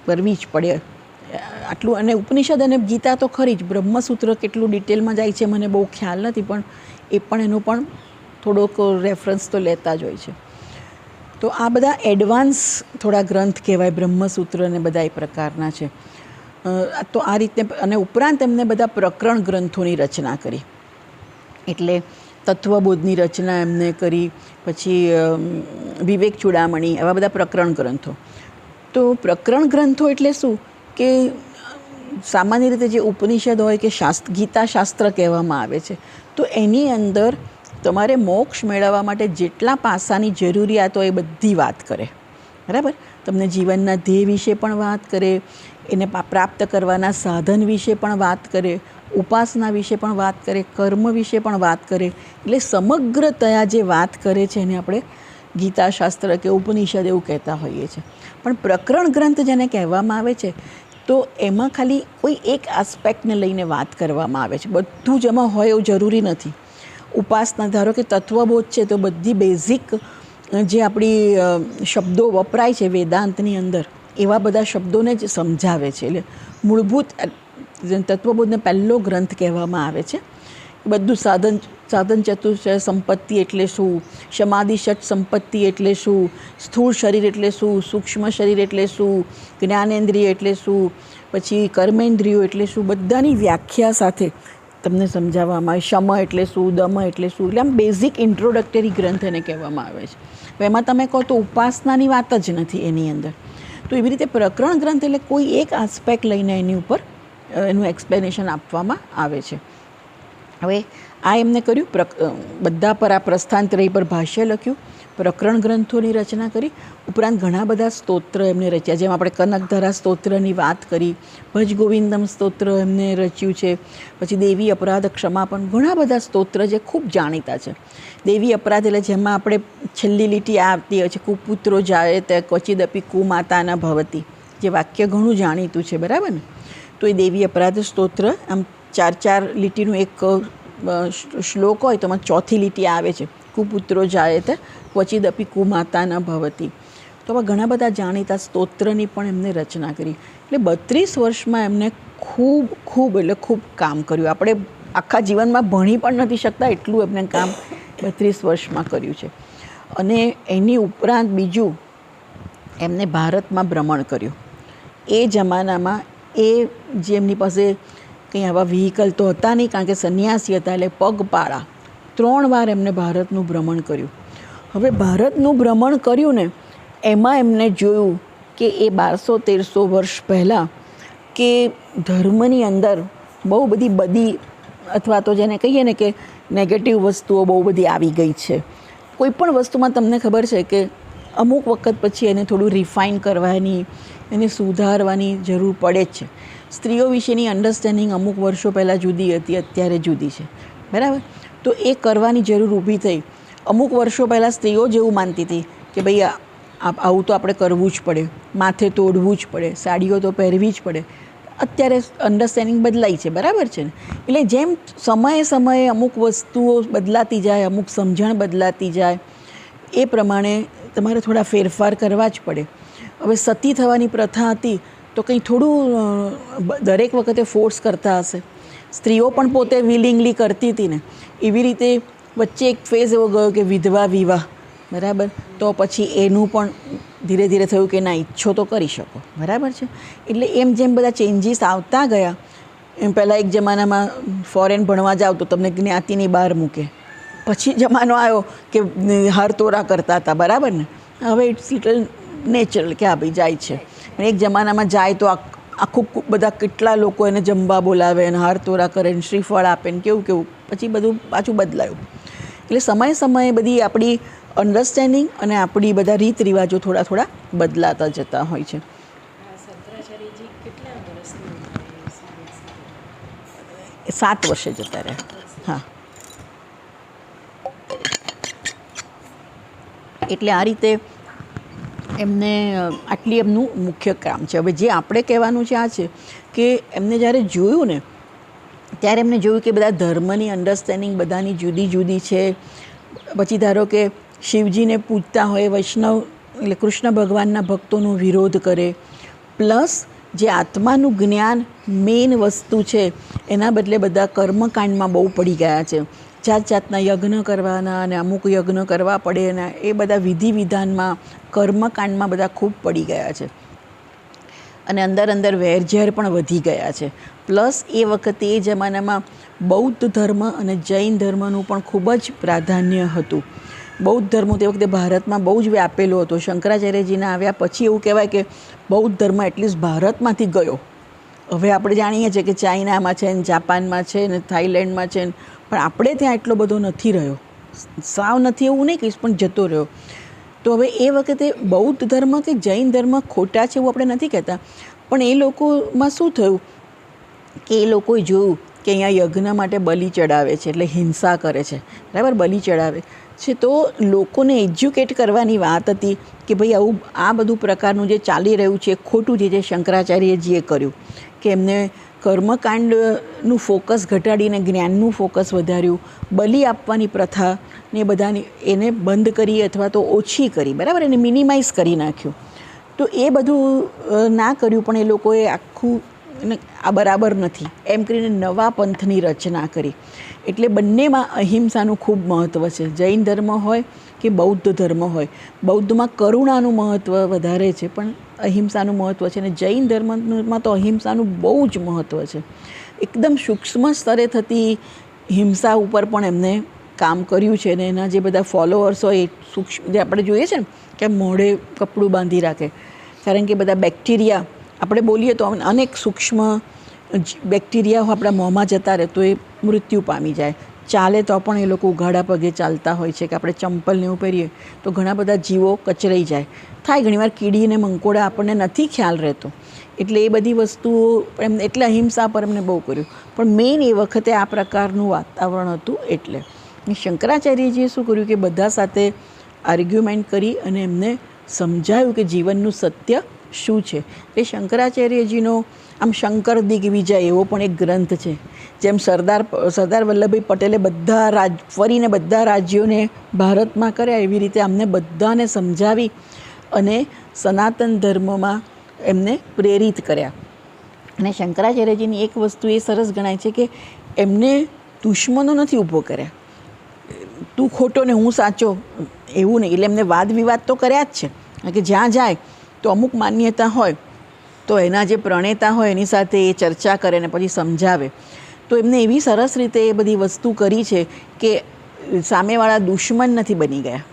કરવી જ પડે. આટલું. અને ઉપનિષદ અને ગીતા તો ખરી જ, બ્રહ્મસૂત્ર કેટલું ડિટેલમાં જાય છે મને બહુ ખ્યાલ નથી, પણ એ પણ એનું પણ થોડોક રેફરન્સ તો લેતા જ હોય છે. તો આ બધા એડવાન્સ થોડા ગ્રંથ કહેવાય, બ્રહ્મસૂત્ર અને બધા એ પ્રકારના છે. તો આ રીતે. અને ઉપરાંત એમને બધા પ્રકરણ ગ્રંથોની રચના કરી. એટલે તત્વબોધની રચના એમને કરી, પછી વિવેક ચૂડામણી, એવા બધા પ્રકરણ ગ્રંથો. તો પ્રકરણ ગ્રંથો એટલે શું કે સામાન્ય રીતે જે ઉપનિષદ હોય કે ગીતા શાસ્ત્ર કહેવામાં આવે છે, તો એની અંદર તમારે મોક્ષ મેળવવા માટે જેટલા પાસાની જરૂરિયાત હોય એ બધી વાત કરે. બરાબર? તમને જીવનના ધ્યેય વિશે પણ વાત કરે, એને પ્રાપ્ત કરવાના સાધન વિશે પણ વાત કરે, ઉપાસના વિશે પણ વાત કરે, કર્મ વિશે પણ વાત કરે. એટલે સમગ્રતયા જે વાત કરે છે એને આપણે ગીતાશાસ્ત્ર કે ઉપનિષદ એવું કહેતા હોઈએ છીએ. પણ પ્રકરણ ગ્રંથ જેને કહેવામાં આવે છે, તો એમાં ખાલી કોઈ એક આસ્પેક્ટને લઈને વાત કરવામાં આવે છે. બધું જ એમાં હોય એવું જરૂરી નથી. ઉપાસના, ધારો કે તત્વબોધ છે, તો બધી બેઝિક જે આપણી શબ્દો વપરાય છે વેદાંતની અંદર, એવા બધા શબ્દોને જ સમજાવે છે. એટલે મૂળભૂત તત્વબોધને પહેલો ગ્રંથ કહેવામાં આવે છે. બધું સાધન ચતુષ્ટય સંપત્તિ એટલે શું, સમાધિ ષટ સંપત્તિ એટલે શું, સ્થૂળ શરીર એટલે શું, સૂક્ષ્મ શરીર એટલે શું, જ્ઞાનેન્દ્રિય એટલે શું, પછી કર્મેન્દ્રિયો એટલે શું, બધાની વ્યાખ્યા સાથે તમને સમજાવવામાં આવે. શમ એટલે શું, દમ એટલે શું. એટલે આમ બેઝિક ઇન્ટ્રોડક્ટરી ગ્રંથ એને કહેવામાં આવે છે. એમાં તમે કહો તો ઉપાસનાની વાત જ નથી એની અંદર. તો એવી રીતે પ્રકરણ ગ્રંથ એટલે કોઈ એક આસ્પેક્ટ લઈને એની ઉપર એનું એક્સપ્લેનેશન આપવામાં આવે છે. હવે આ એમને કર્યું, બધા પર આ પ્રસ્થાનત્રયી પર ભાષ્ય લખ્યું, પ્રકરણ ગ્રંથોની રચના કરી. ઉપરાંત ઘણા બધા સ્તોત્ર એમને રચ્યા, જેમ આપણે કનકધરા સ્તોત્રની વાત કરી, ભજ ગોવિંદમ સ્તોત્ર એમને રચ્યું છે. પછી દેવી અપરાધ ક્ષમાપન, ઘણા બધા સ્તોત્ર જે ખૂબ જાણીતા છે. દેવી અપરાધ એટલે જેમાં આપણે છેલ્લી લીટી આવતી હોય છે, કુપુત્રો જાય તે ક્વચિદપી કુમાતા ન ભવતી, જે વાક્ય ઘણું જાણીતું છે. બરાબર ને? તો એ દેવી અપરાધ સ્તોત્ર આમ 4 લીટીનું એક શ્લોક હોય, તો એમાં ચોથી લીટી આવે છે, કુપુત્રો જાય તે ક્વચિદપી કુમાતા ન ભવતી. તો આવા ઘણા બધા જાણીતા સ્તોત્રની પણ એમને રચના કરી. એટલે 32 વર્ષમાં એમને ખૂબ કામ કર્યું. આપણે આખા જીવનમાં ભણી પણ નથી શકતા એટલું એમને કામ 32 વર્ષમાં કર્યું છે. અને એની ઉપરાંત બીજું, એમને ભારતમાં ભ્રમણ કર્યું. એ જમાનામાં જે એમની પાસે કંઈ આવા વ્હીકલ તો હતા નહીં, કારણ કે સંન્યાસી હતા, એટલે પગપાળા 3 વાર એમને ભારતનું ભ્રમણ કર્યું. હવે ભારતનું ભ્રમણ કર્યું ને, એમાં એમને જોયું કે એ 1200-1300 વર્ષ પહેલાં કે ધર્મની અંદર બહુ બધી બદી, અથવા તો જેને કહીએ ને કે નેગેટિવ વસ્તુઓ બહુ બધી આવી ગઈ છે. કોઈ પણ વસ્તુમાં તમને ખબર છે કે અમુક વખત પછી એને થોડું રિફાઇન કરવાની, એને સુધારવાની જરૂર પડે જ છે. સ્ત્રીઓ વિશેની અન્ડરસ્ટેન્ડિંગ અમુક વર્ષો પહેલાં જુદી હતી, અત્યારે જુદી છે. બરાબર? તો એ કરવાની જરૂર ઊભી થઈ. અમુક વર્ષો પહેલાં સ્ત્રીઓ જેવું માનતી હતી કે ભાઈ આવું તો આપણે કરવું જ પડે, માથે તોડવું જ પડે, સાડીઓ તો પહેરવી જ પડે. અત્યારે અન્ડરસ્ટેન્ડિંગ બદલાઈ છે. બરાબર છે ને? એટલે જેમ સમયે અમુક વસ્તુઓ બદલાતી જાય, અમુક સમજણ બદલાતી જાય, એ પ્રમાણે તમારે થોડા ફેરફાર કરવા જ પડે. હવે સતી થવાની પ્રથા હતી, તો કંઈ થોડું દરેક વખતે ફોર્સ કરતા હશે. સ્ત્રીઓ પણ પોતે વિલિંગલી કરતી હતી ને. એવી રીતે વચ્ચે એક ફેઝ એવો ગયો કે વિધવા વિવાહ. બરાબર? તો પછી એનું પણ ધીરે ધીરે થયું કે ના, ઈચ્છો તો કરી શકો. બરાબર છે? એટલે જેમ બધા ચેન્જીસ આવતા ગયા, એમ પહેલાં એક જમાનામાં ફોરેન ભણવા જાઓ તો તમને જ્ઞાતિની બહાર મૂકે. પછી જમાનો આવ્યો કે હાર તોરા કરતા હતા. બરાબર ને? હવે ઇટ્સ લિટલ નેચરલ કે હા ભાઈ જાય છે. એક જમાનામાં જાય તો આખું બધા કેટલા લોકો એને જમવા બોલાવે, અને હાર તોરા કરે, ને શ્રીફળ આપે, ને કેવું. પછી બધું પાછું બદલાયું. એટલે સમયે બધી આપણી અન્ડરસ્ટેન્ડિંગ અને આપણી બધા રીત રિવાજો થોડા બદલાતા જતા હોય છે. 7 વર્ષે જતા રહ્યા. હા, એટલે આ રીતે એમને આટલી એમનું મુખ્ય કામ છે. હવે જે આપણે કહેવાનું છે આ છે કે એમને જ્યારે જોયું ને ત્યારે એમને જોયું કે બધા ધર્મની અન્ડરસ્ટેન્ડિંગ બધાની જુદી જુદી છે. પછી ધારો કે શિવજીને પૂજતા હોય વૈષ્ણવ એટલે કૃષ્ણ ભગવાનના ભક્તોનો વિરોધ કરે, પ્લસ જે આત્માનું જ્ઞાન મેઇન વસ્તુ છે એના બદલે બધા કર્મકાંડમાં બહુ પડી ગયા છે. જાત જાતના યજ્ઞ કરવાના અને અમુક યજ્ઞ કરવા પડે અને એ બધા વિધિ વિધાનમાં કર્મકાંડમાં બધા ખૂબ પડી ગયા છે અને અંદર અંદર વેરઝેર પણ વધી ગયા છે. પ્લસ એ વખતે એ જમાનામાં બૌદ્ધ ધર્મ અને જૈન ધર્મનું પણ ખૂબ જ પ્રાધાન્ય હતું. બૌદ્ધ ધર્મ તે વખતે ભારતમાં બહુ જ વ્યાપેલો હતો. શંકરાચાર્યજીના આવ્યા પછી એવું કહેવાય કે બૌદ્ધ ધર્મ એટલીસ્ટ ભારતમાંથી ગયો. હવે આપણે જાણીએ છીએ કે ચાઇનામાં છે ને જાપાનમાં છે ને થાઈલેન્ડમાં છે ને, પણ આપણે ત્યાં એટલો બધો નથી રહ્યો. સાવ નથી એવું નહીં કહીશ, પણ જતો રહ્યો. તો હવે એ વખતે બૌદ્ધ ધર્મ કે જૈન ધર્મ ખોટા છે એવું આપણે નથી કહેતા, પણ એ લોકોમાં શું થયું કે એ લોકોએ જોયું કે અહીંયા યજ્ઞ માટે બલિ ચડાવે છે એટલે હિંસા કરે છે, બરાબર, બલિ ચડાવે છે. તો લોકોને એજ્યુકેટ કરવાની વાત હતી કે ભાઈ આવું આ બધું પ્રકારનું જે ચાલી રહ્યું છે ખોટું છે. જે શંકરાચાર્યજીએ કર્યું કે એમને કર્મકાંડનું ફોકસ ઘટાડીને જ્ઞાનનું ફોકસ વધાર્યું, બલિ આપવાની પ્રથા ને બધાની એને બંધ કરી અથવા તો ઓછી કરી, બરાબર, એને મિનિમાઇઝ કરી નાખ્યું. તો એ બધું ના કર્યું, પણ એ લોકોએ આખું આ બરાબર નથી એમ કરીને નવા પંથની રચના કરી. એટલે બંનેમાં અહિંસાનું ખૂબ મહત્ત્વ છે. જૈન ધર્મ હોય કે બૌદ્ધ ધર્મ હોય, બૌદ્ધમાં કરુણાનું મહત્ત્વ વધારે છે પણ અહિંસાનું મહત્ત્વ છે. અને જૈન ધર્મમાં તો અહિંસાનું બહુ જ મહત્ત્વ છે. એકદમ સૂક્ષ્મ સ્તરે થતી હિંસા ઉપર પણ એમને કામ કર્યું છે. અને એના જે બધા ફોલોઅર્સ હોય એ સૂક્ષ્મ, જે આપણે જોઈએ છે ને કે મોઢે કપડું બાંધી રાખે, કારણ કે બધા બેક્ટેરિયા આપણે બોલીએ તો અનેક સૂક્ષ્મ બેક્ટેરિયા આપણા મોંમાં જતા રહે તો એ મૃત્યુ પામી જાય. ચાલે તો પણ એ લોકો ઉઘાડા પગે ચાલતા હોય છે, કે આપણે ચંપલને એવું પહેરીએ તો ઘણા બધા જીવો કચરાઈ જાય. થાય ઘણીવાર કીડી અને મંકોડા આપણને નથી ખ્યાલ રહેતો. એટલે એ બધી વસ્તુઓ એમને એટલે અહિંસા પર એમને બહુ કર્યું. પણ મેઇન એ વખતે આ પ્રકારનું વાતાવરણ હતું. એટલે શંકરાચાર્યજીએ શું કર્યું કે બધા સાથે આર્ગ્યુમેન્ટ કરી અને એમને સમજાયું કે જીવનનું સત્ય શું છે. એ શંકરાચાર્યજીનો આમ શંકર દિગ્વિજય એવો પણ એક ગ્રંથ છે. જેમ સરદાર વલ્લભભાઈ પટેલે ફરીને બધા રાજ્યોને ભારતમાં કર્યા, એવી રીતે અમને બધાને સમજાવી અને સનાતન ધર્મમાં એમને પ્રેરિત કર્યા. અને શંકરાચાર્યજીની એક વસ્તુ એ સરસ ગણાય છે કે એમને દુશ્મનો નથી ઊભો કર્યા, તું ખોટો ને હું સાચો એવું નહીં. એટલે એમને વાદ વિવાદ તો કર્યા જ છે, કારણ કે જ્યાં જાય તો અમુક માન્યતા હોય તો એના જે પ્રણેતા હોય એની સાથે એ ચર્ચા કરે ને પછી સમજાવે. તો એમને એવી સરસ રીતે એ બધી વસ્તુ કરી છે કે સામેવાળા દુશ્મન નથી બની ગયા.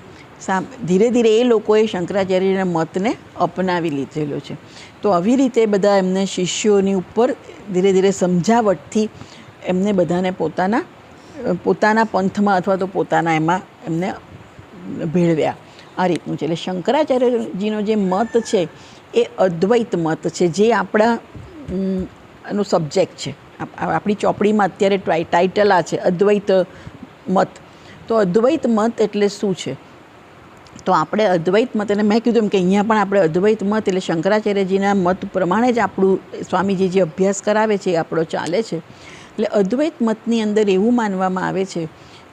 ધીરે ધીરે એ લોકોએ શંકરાચાર્યના મતને અપનાવી લીધેલો છે. તો આવી રીતે બધા એમને શિષ્યોની ઉપર ધીરે ધીરે સમજાવટથી એમને બધાને પોતાના પંથમાં અથવા તો પોતાના એમાં એમને ભેળવ્યા. આ રીતનું છે. એટલે શંકરાચાર્યજીનો જે મત છે એ અદ્વૈત મત છે, જે આપણા નો સબ્જેક્ટ છે. આપણી ચોપડીમાં અત્યારે ટાઇટલ આ છે, અદ્વૈત મત. તો અદ્વૈત મત એટલે શું છે? તો આપણે અદ્વૈત મત, અને મેં કીધું એમ કે અહીંયા પણ આપણે અદ્વૈત મત એટલે શંકરાચાર્યજીના મત પ્રમાણે જ આપણું સ્વામીજી જે અભ્યાસ કરાવે છે એ આપણો ચાલે છે. એટલે અદ્વૈત મતની અંદર એવું માનવામાં આવે છે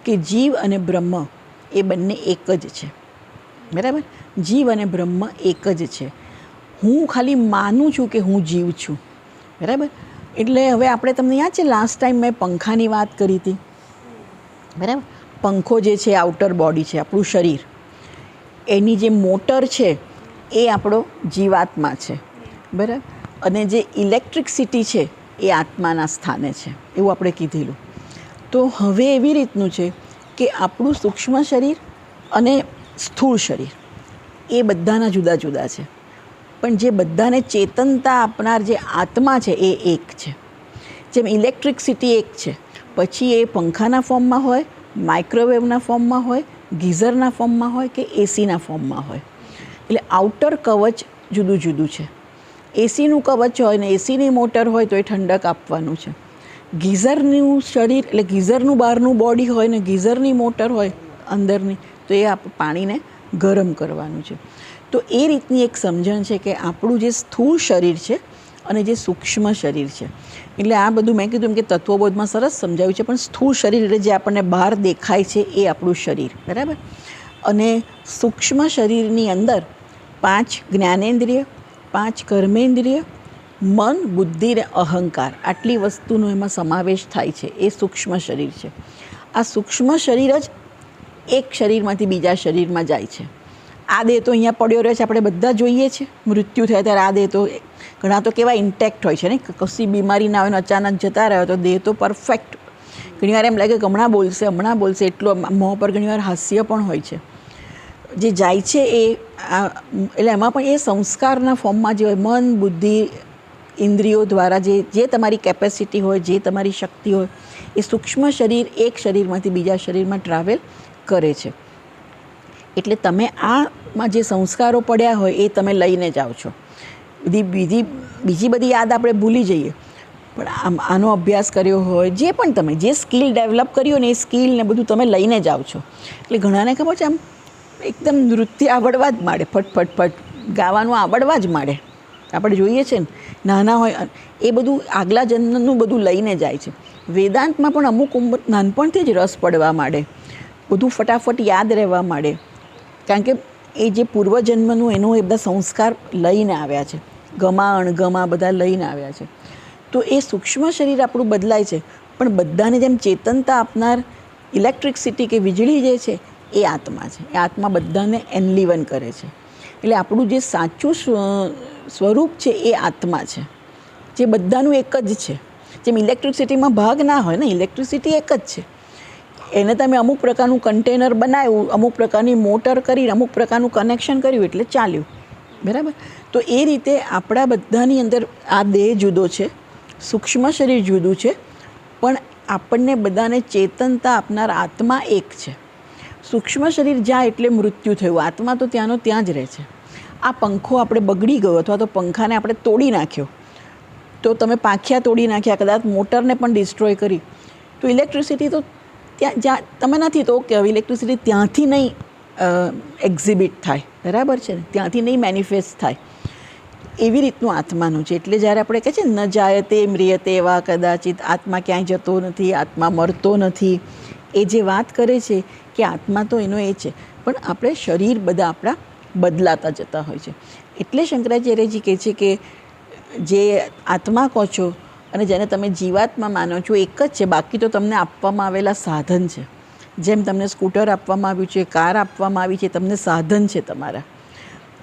કે જીવ અને બ્રહ્મ એ બંને એક જ છે, બરાબર. જીવ અને બ્રહ્મ એક જ છે. હું ખાલી માનું છું કે હું જીવ છું, બરાબર. એટલે હવે આપણે તમને યાદ છે લાસ્ટ ટાઈમ મેં પંખાની વાત કરી હતી, બરાબર. પંખો જે છે આઉટર બોડી છે, આપણું શરીર, એની જે મોટર છે એ આપણો જીવાત્મા છે, બરાબર. અને જે ઇલેક્ટ્રિસિટી છે એ આત્માના સ્થાને છે, એવું આપણે કીધેલું. તો હવે એવી રીતનું છે કે આપણું સૂક્ષ્મ શરીર અને સ્થૂળ શરીર એ બધાના જુદા જુદા છે, પણ જે બધાને ચેતનતા આપનાર જે આત્મા છે એ એક છે. જેમ ઇલેક્ટ્રિસિટી એક છે, પછી એ પંખાના ફોર્મમાં હોય, માઇક્રોવેવના ફોર્મમાં હોય, ગીઝરના ફોર્મમાં હોય કે એસીના ફોર્મમાં હોય. એટલે આઉટર કવચ જુદું જુદું છે. એસીનું કવચ હોય ને એસીની મોટર હોય તો એ ઠંડક આપવાનું છે. ગીઝરનું શરીર એટલે ગીઝરનું બહારનું બોડી હોય ને ગીઝરની મોટર હોય અંદરની, તો એ પાણીને ગરમ કરવાનું છે. તો એ રીતની એક સમજણ છે કે આપણું જે સ્થૂળ શરીર છે અને જે સૂક્ષ્મ શરીર છે. એટલે આ બધું મેં કીધું એમ કે તત્વબોધમાં સરસ સમજાવ્યું છે, પણ સ્થૂળ શરીર એટલે જે આપણને બહાર દેખાય છે એ આપણું શરીર, બરાબર. અને સૂક્ષ્મ શરીરની અંદર 5 જ્ઞાનેન્દ્રિય, 5 કર્મેન્દ્રિય, મન, બુદ્ધિ અને અહંકાર, આટલી વસ્તુનો એમાં સમાવેશ થાય છે. એ સૂક્ષ્મ શરીર છે. આ સૂક્ષ્મ શરીર જ એક શરીરમાંથી બીજા શરીરમાં જાય છે. આ દેહ તો અહીંયા પડ્યો રહે છે, આપણે બધા જોઈએ છે. મૃત્યુ થયા ત્યારે આ દેહ તો ઘણા તો કેવા ઇન્ટેક્ટ હોય છે ને, કશી બીમારી ના હોય ને અચાનક જતા રહ્યો તો દેહ તો પરફેક્ટ. ઘણીવાર એમ લાગે કે હમણાં બોલશે એટલો મોં પર ઘણીવાર હાસ્ય પણ હોય છે. જે જાય છે એ એટલે એમાં પણ એ સંસ્કારના ફોર્મમાં જે હોય, મન, બુદ્ધિ, ઇન્દ્રિયો દ્વારા જે તમારી કેપેસિટી હોય, જે તમારી શક્તિ હોય, એ સૂક્ષ્મ શરીર એક શરીરમાંથી બીજા શરીરમાં ટ્રાવેલ કરે છે. એટલે તમે આમાં જે સંસ્કારો પડ્યા હોય એ તમે લઈને જાઓ છો. બીજી બધી યાદ આપણે ભૂલી જઈએ, પણ આનો અભ્યાસ કર્યો હોય, જે પણ તમે જે સ્કિલ ડેવલપ કર્યો ને એ સ્કિલને બધું તમે લઈને જાઓ છો. એટલે ઘણાને ખબર છે આમ એકદમ નૃત્ય આવડવા જ માંડે, ફટ ગાવાનું આવડવા જ માંડે. આપણે જોઈએ છે ને નાના હોય એ બધું આગલા જન્મનું બધું લઈને જાય છે. વેદાંતમાં પણ અમુક નાનપણથી જ રસ પડવા માંડે, બધું ફટાફટ યાદ રહેવા માંડે, કારણ કે એ જે પૂર્વજન્મનું એનો એ બધા સંસ્કાર લઈને આવ્યા છે, ગમા અણગમા બધા લઈને આવ્યા છે. તો એ સૂક્ષ્મ શરીર આપણું બદલાય છે, પણ બધાને જેમ ચેતનતા આપનાર ઇલેક્ટ્રિસિટી કે વીજળી જે છે એ આત્મા છે. એ આત્મા બધાને એનલિવન કરે છે. એટલે આપણું જે સાચું સ્વરૂપ છે એ આત્મા છે, જે બધાનું એક જ છે. જેમ ઇલેક્ટ્રિસિટીમાં ભાગ ના હોય ને, ઇલેક્ટ્રિસિટી એક જ છે. એને તમે અમુક પ્રકારનું કન્ટેનર બનાવ્યું, અમુક પ્રકારની મોટર કરી, અમુક પ્રકારનું કનેક્શન કર્યું એટલે ચાલ્યું, બરાબર. તો એ રીતે આપણા બધાની અંદર આ દેહ જુદો છે, સૂક્ષ્મ શરીર જુદું છે, પણ આપણને બધાને ચેતનતા આપનાર આત્મા એક છે. સૂક્ષ્મ શરીર જાય એટલે મૃત્યુ થયું, આત્મા તો ત્યાંનો ત્યાં જ રહે છે. આ પંખો આપણે બગડી ગયો અથવા તો પંખાને આપણે તોડી નાખ્યો, તો તમે પાંખિયા તોડી નાખ્યા, કદાચ મોટરને પણ ડિસ્ટ્રોય કરી, તો ઇલેક્ટ્રિસિટી તો ત્યાં જ્યાં તમે નથી તો ઓકે, હવે ઇલેક્ટ્રિસિટી ત્યાંથી નહીં એક્ઝિબિટ થાય, બરાબર છે ને, ત્યાંથી નહીં મેનિફેસ્ટ થાય. એવી રીતનું આત્માનું છે. એટલે જ્યારે આપણે કહે છે ન જાયતે મ્રિયતે વા કદાચિત, આત્મા ક્યાંય જતો નથી, આત્મા મરતો નથી, એ જે વાત કરે છે કે આત્મા તો એનો એ છે, પણ આપણે શરીર બધા આપણા બદલાતા જતા હોય છે. એટલે શંકરાચાર્યજી કહે છે કે જે આત્મા કહો છો અને જેને તમે જીવાત્મા માનો છો એક જ છે, બાકી તો તમને આપવામાં આવેલા સાધન છે. જેમ તમને સ્કૂટર આપવામાં આવ્યું છે, કાર આપવામાં આવી છે, તમને સાધન છે તમારા,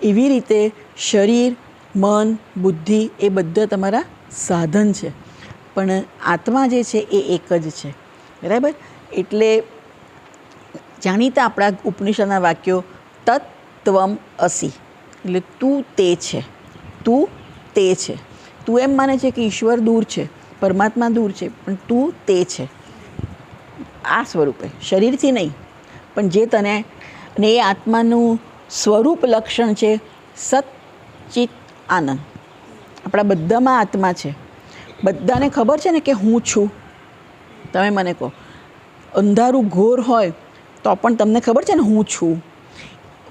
એવી રીતે શરીર, મન, બુદ્ધિ એ બધા તમારા સાધન છે, પણ આત્મા જે છે એ એક જ છે, બરાબર. એટલે જાણીતા આપણા ઉપનિષદના વાક્યો તત્ત્વમ અસી, એટલે તું તે છે, તું તે છે. તું એમ માને છે કે ઈશ્વર દૂર છે, પરમાત્મા દૂર છે, પણ તું તે છે આ સ્વરૂપે, શરીરથી નહીં, પણ જે તને, અને એ આત્માનું સ્વરૂપ લક્ષણ છે સત ચિત આનંદ. આપણા બધામાં આત્મા છે, બધાને ખબર છે ને કે હું છું. તમે મને કહો અંધારું ઘોર હોય તો પણ તમને ખબર છે ને હું છું.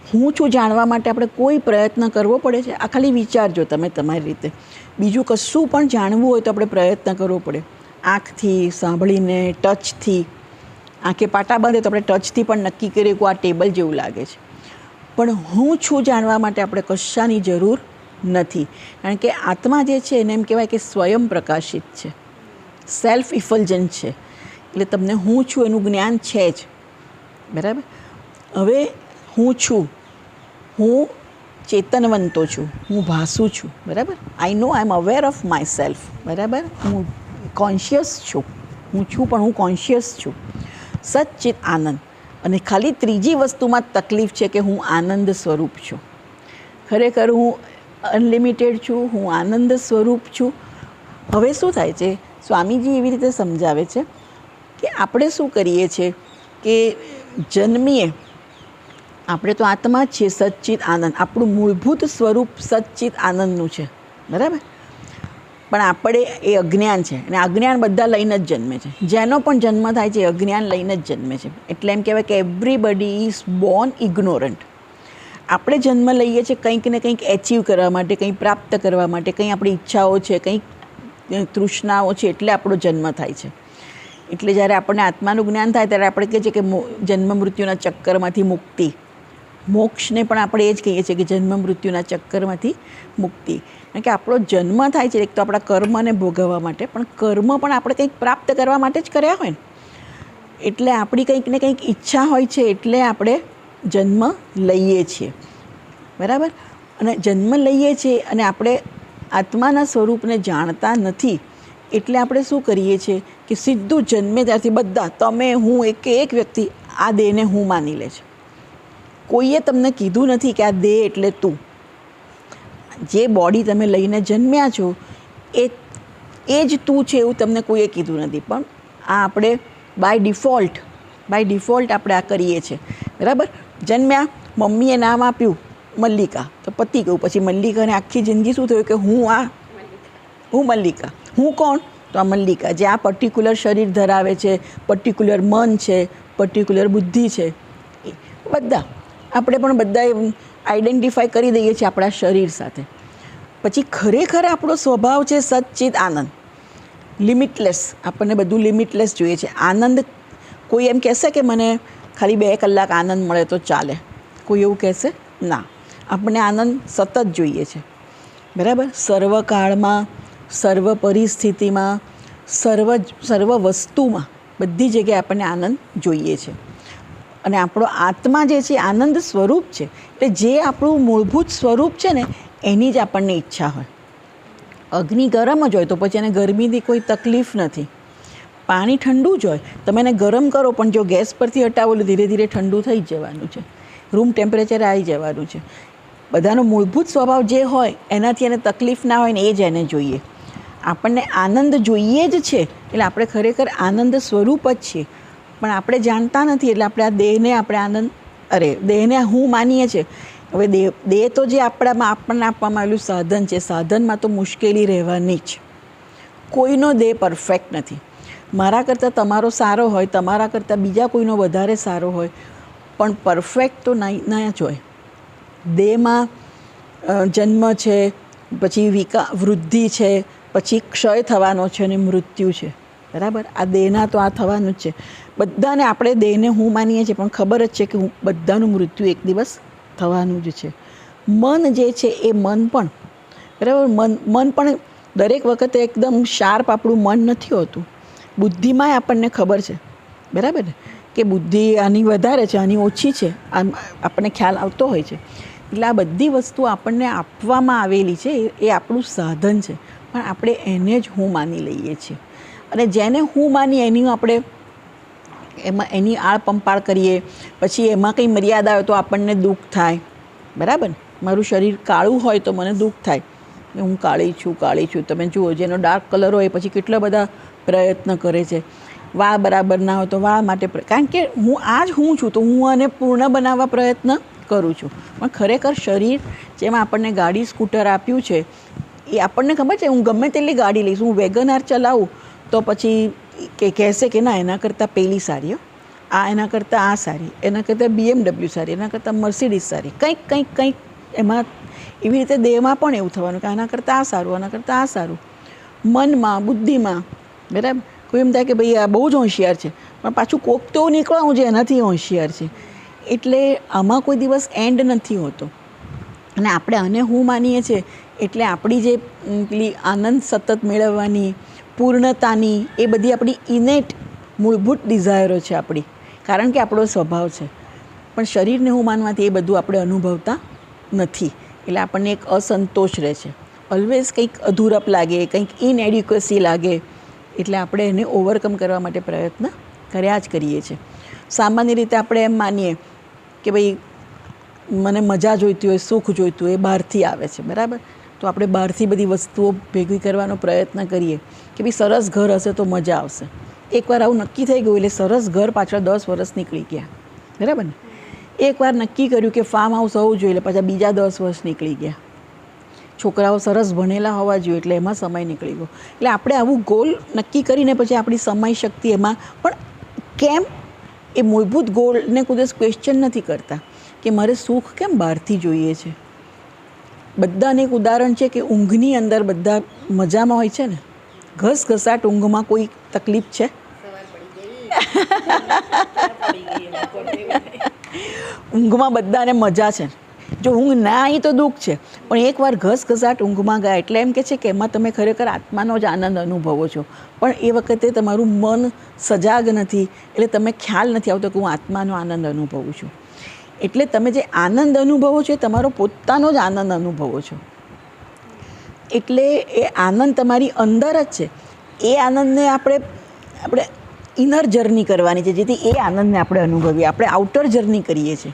હું છું જાણવા માટે આપણે કોઈ પ્રયત્ન કરવો પડે છે? આ ખાલી વિચારજો તમે તમારી રીતે. બીજું કશું પણ જાણવું હોય તો આપણે પ્રયત્ન કરવો પડે, આંખથી, સાંભળીને, ટચથી. આંખે પાટા બાંધે તો આપણે ટચથી પણ નક્કી કરીએ કે આ ટેબલ જેવું લાગે છે. પણ હું છું જાણવા માટે આપણે કશાની જરૂર નથી, કારણ કે આત્મા જે છે એને એમ કહેવાય કે સ્વયં પ્રકાશિત છે, સેલ્ફ ઇફલ્જન્ટ છે. એટલે તમને હું છું એનું જ્ઞાન છે જ, બરાબર. હવે હું છું, હું ચેતનવંતો છું, હું ભાસું છું, બરાબર. આઈ નો આઈ એમ અવેર ઓફ માય સેલ્ફ, બરાબર. હું કોન્શિયસ છું, હું છું પણ હું કોન્શિયસ છું. સચ્ચિત આનંદ. અને ખાલી ત્રીજી વસ્તુમાં તકલીફ છે કે હું આનંદ સ્વરૂપ છું. ખરેખર હું અનલિમિટેડ છું, હું આનંદ સ્વરૂપ છું. હવે શું થાય છે, સ્વામીજી એવી રીતે સમજાવે છે કે આપણે શું કરીએ છીએ કે જન્મીએ આપણે તો આત્મા જ છીએ, સચ્ચિત આનંદ આપણું મૂળભૂત સ્વરૂપ સચ્ચિત આનંદનું છે, બરાબર. પણ આપણે એ અજ્ઞાન છે, અને અજ્ઞાન બધા લઈને જ જન્મે છે. જેનો પણ જન્મ થાય છે એ અજ્ઞાન લઈને જ જન્મે છે. એટલે એમ કહેવાય કે એવરીબડી ઇઝ બોર્ન ઇગ્નોરન્ટ. આપણે જન્મ લઈએ છીએ કંઈક ને કંઈક એચીવ કરવા માટે, કંઈ પ્રાપ્ત કરવા માટે, કંઈ આપણી ઈચ્છાઓ છે, કંઈક તૃષ્ણાઓ છે, એટલે આપણો જન્મ થાય છે. એટલે જ્યારે આપણને આત્માનું જ્ઞાન થાય ત્યારે આપણે કહીએ છીએ કે જન્મ મૃત્યુના ચક્કરમાંથી મુક્તિ. મોક્ષને પણ આપણે એ જ કહીએ છીએ કે જન્મ મૃત્યુના ચક્કરમાંથી મુક્તિ. કારણ કે આપણો જન્મ થાય છે એક તો આપણા કર્મને ભોગવવા માટે, પણ કર્મ પણ આપણે કંઈક પ્રાપ્ત કરવા માટે જ કર્યા હોય ને. એટલે આપણી કંઈક ને કંઈક ઈચ્છા હોય છે, એટલે આપણે જન્મ લઈએ છીએ, બરાબર. અને જન્મ લઈએ છીએ અને આપણે આત્માના સ્વરૂપને જાણતા નથી, એટલે આપણે શું કરીએ છીએ કે સીધું જન્મે ત્યારથી બધા તમે હું એક વ્યક્તિ આ દેહને હું માની લે છે. કોઈએ તમને કીધું નથી કે આ દેહ એટલે તું. જે બોડી તમે લઈને જન્મ્યા છો એ જ તું છે એવું તમને કોઈએ કીધું નથી. પણ આ આપણે બાય ડિફોલ્ટ આપણે આ કરીએ છીએ, બરાબર. જન્મ્યા, મમ્મીએ નામ આપ્યું મલ્લિકા, તો પતી ગયું. પછી મલ્લિકાને આખી જિંદગી શું થયું કે હું મલ્લિકા. હું કોણ? તો આ મલ્લિકા જે આ પર્ટિક્યુલર શરીર ધરાવે છે, પર્ટિક્યુલર મન છે, પર્ટિક્યુલર બુદ્ધિ છે. બધા આપણે પણ બધા આઈડેન્ટિફાઈ કરી દઈએ છીએ આપણા શરીર સાથે. પછી ખરેખર આપણો સ્વભાવ છે સચ્ચિત આનંદ, લિમિટલેસ. આપણને બધું લિમિટલેસ જોઈએ છે. આનંદ, કોઈ એમ કહેશે કે મને ખાલી 2 કલાક આનંદ મળે તો ચાલે, કોઈ એવું કહેશે ના. આપણને આનંદ સતત જોઈએ છે, બરાબર. સર્વકાળમાં, સર્વ પરિસ્થિતિમાં, સર્વ વસ્તુમાં, બધી જગ્યાએ આપણને આનંદ જોઈએ છે. અને આપણો આત્મા જે છે આનંદ સ્વરૂપ છે. એટલે જે આપણું મૂળભૂત સ્વરૂપ છે ને એની જ આપણને ઈચ્છા હોય. અગ્નિ ગરમ જ હોય તો પછી એને ગરમીથી કોઈ તકલીફ નથી. પાણી ઠંડુ જ હોય, તમે એને ગરમ કરો પણ જો ગેસ પરથી હટાવો એટલે ધીરે ધીરે ઠંડુ થઈ જ જવાનું છે, રૂમ ટેમ્પરેચરે આવી જવાનું છે. બધાનો મૂળભૂત સ્વભાવ જે હોય એનાથી એને તકલીફ ના હોય ને એ જ એને જોઈએ. આપણને આનંદ જોઈએ જ છે, એટલે આપણે ખરેખર આનંદ સ્વરૂપ જ છીએ, પણ આપણે જાણતા નથી. એટલે આપણે આ દેહને હું માનીએ છીએ. હવે દેહ તો જે આપણને આપવામાં આવેલું સાધન છે, સાધનમાં તો મુશ્કેલી રહેવાની જ. કોઈનો દેહ પરફેક્ટ નથી. મારા કરતાં તમારો સારો હોય, તમારા કરતાં બીજા કોઈનો વધારે સારો હોય, પણ પરફેક્ટ તો ના જ હોય. દેહમાં જન્મ છે, પછી વૃદ્ધિ છે, પછી ક્ષય થવાનો છે અને મૃત્યુ છે, બરાબર. આ દેહના તો આ થવાનું જ છે. બધાને આપણે દેહને હું માનીએ છીએ, પણ ખબર જ છે કે બધાનું મૃત્યુ એક દિવસ થવાનું જ છે. મન જે છે એ મન પણ, બરાબર, મન પણ દરેક વખતે એકદમ શાર્પ આપણું મન નથી હોતું. બુદ્ધિમાંય આપણને ખબર છે, બરાબર ને, કે બુદ્ધિ આની વધારે છે, આની ઓછી છે, આમ આપણને ખ્યાલ આવતો હોય છે. એટલે આ બધી વસ્તુ આપણને આપવામાં આવેલી છે, એ આપણું સાધન છે, પણ આપણે એને જ હું માની લઈએ છીએ. અને જેને હું માની એની આળપંપાળ કરીએ, પછી એમાં કંઈ મર્યાદા હોય તો આપણને દુઃખ થાય, બરાબર. મારું શરીર કાળું હોય તો મને દુઃખ થાય, હું કાળી છું. તમે જુઓ, જેનો ડાર્ક કલર હોય પછી કેટલા બધા પ્રયત્ન કરે છે. વાળ બરાબર ના હોય તો વાળ માટે, કારણ કે હું છું તો હું આને પૂર્ણ બનાવવા પ્રયત્ન કરું છું. પણ ખરેખર શરીર, જેમાં આપણને ગાડી સ્કૂટર આપ્યું છે, એ આપણને ખબર છે હું ગમે તેટલી ગાડી લઈશ, હું વેગનાર ચલાવું તો પછી કહેશે કે ના એના કરતાં પેલી સારી, એના કરતાં આ સારી, એના કરતાં BMW સારી, એના કરતાં મર્સિડીઝ સારી, કંઈક એમાં. એવી રીતે દેહમાં પણ એવું થવાનું કે આના કરતાં આ સારું, આના કરતાં આ સારું. મનમાં, બુદ્ધિમાં, બરાબર. કોઈ એમ થાય કે ભાઈ આ બહુ જ હોશિયાર છે, પણ પાછું કોક તો નીકળવું છે એનાથી હોશિયાર છે. એટલે આમાં કોઈ દિવસ એન્ડ નથી હોતો. અને આપણે આને હું માનીએ છીએ, એટલે આપણી જે પેલી આનંદ સતત મેળવવાની, પૂર્ણતાની, એ બધી આપણી ઇનેટ મૂળભૂત ડિઝાયરો છે આપણી, કારણ કે આપણો સ્વભાવ છે. પણ શરીરને હું માનવાથી એ બધું આપણે અનુભવતા નથી. એટલે આપણને એક અસંતોષ રહે છે, ઓલવેઝ કંઈક અધૂરપ લાગે, કંઈક ઇનએડ્યુકેસી લાગે. એટલે આપણે એને ઓવરકમ કરવા માટે પ્રયત્ન કર્યા જ કરીએ છીએ. સામાન્ય રીતે આપણે એમ માનીએ કે ભાઈ મને મજા જોઈતી હોય, સુખ જોઈતું હોય, એ બહારથી આવે છે, બરાબર. તો આપણે બહારથી બધી વસ્તુઓ ભેગી કરવાનો પ્રયત્ન કરીએ કે ભાઈ સરસ ઘર હશે તો મજા આવશે. એકવાર આવું નક્કી થઈ ગયું એટલે સરસ ઘર પાછળ 10 વર્ષ નીકળી ગયા, બરાબર ને. એકવાર નક્કી કર્યું કે ફાર્મ હાઉસ હોવું જોઈએ એટલે પાછા બીજા 10 વર્ષ નીકળી ગયા. છોકરાઓ સરસ ભણેલા હોવા જોઈએ એટલે એમાં સમય નીકળી ગયો. એટલે આપણે આવું ગોલ નક્કી કરીને પછી આપણી સમય શક્તિ એમાં, પણ કેમ એ મૂળભૂત ગોલને કોઈ દિવસ ક્વેશ્ચન નથી કરતા કે મારે સુખ કેમ બહારથી જોઈએ છે. બધાને એક ઉદાહરણ છે કે ઊંઘની અંદર બધા મજામાં હોય છે ને, ઘસઘસાટ ઊંઘમાં કોઈ તકલીફ છે? ઊંઘમાં બધાને મજા છે. જો ઊંઘ ના આવી તો દુઃખ છે, પણ એકવાર ઘસઘસાટ ઊંઘમાં ગયા એટલે એમ કે છે કે એમાં તમે ખરેખર આત્માનો જ આનંદ અનુભવો છો. પણ એ વખતે તમારું મન સજાગ નથી, એટલે તમે ખ્યાલ નથી આવતો કે હું આત્માનો આનંદ અનુભવું છું. એટલે તમે જે આનંદ અનુભવો છો એ તમારો પોતાનો જ આનંદ અનુભવો છો. એટલે એ આનંદ તમારી અંદર જ છે. એ આનંદને આપણે ઇનર જર્ની કરવાની છે, જેથી એ આનંદને આપણે અનુભવીએ. આપણે આઉટર જર્ની કરીએ છીએ.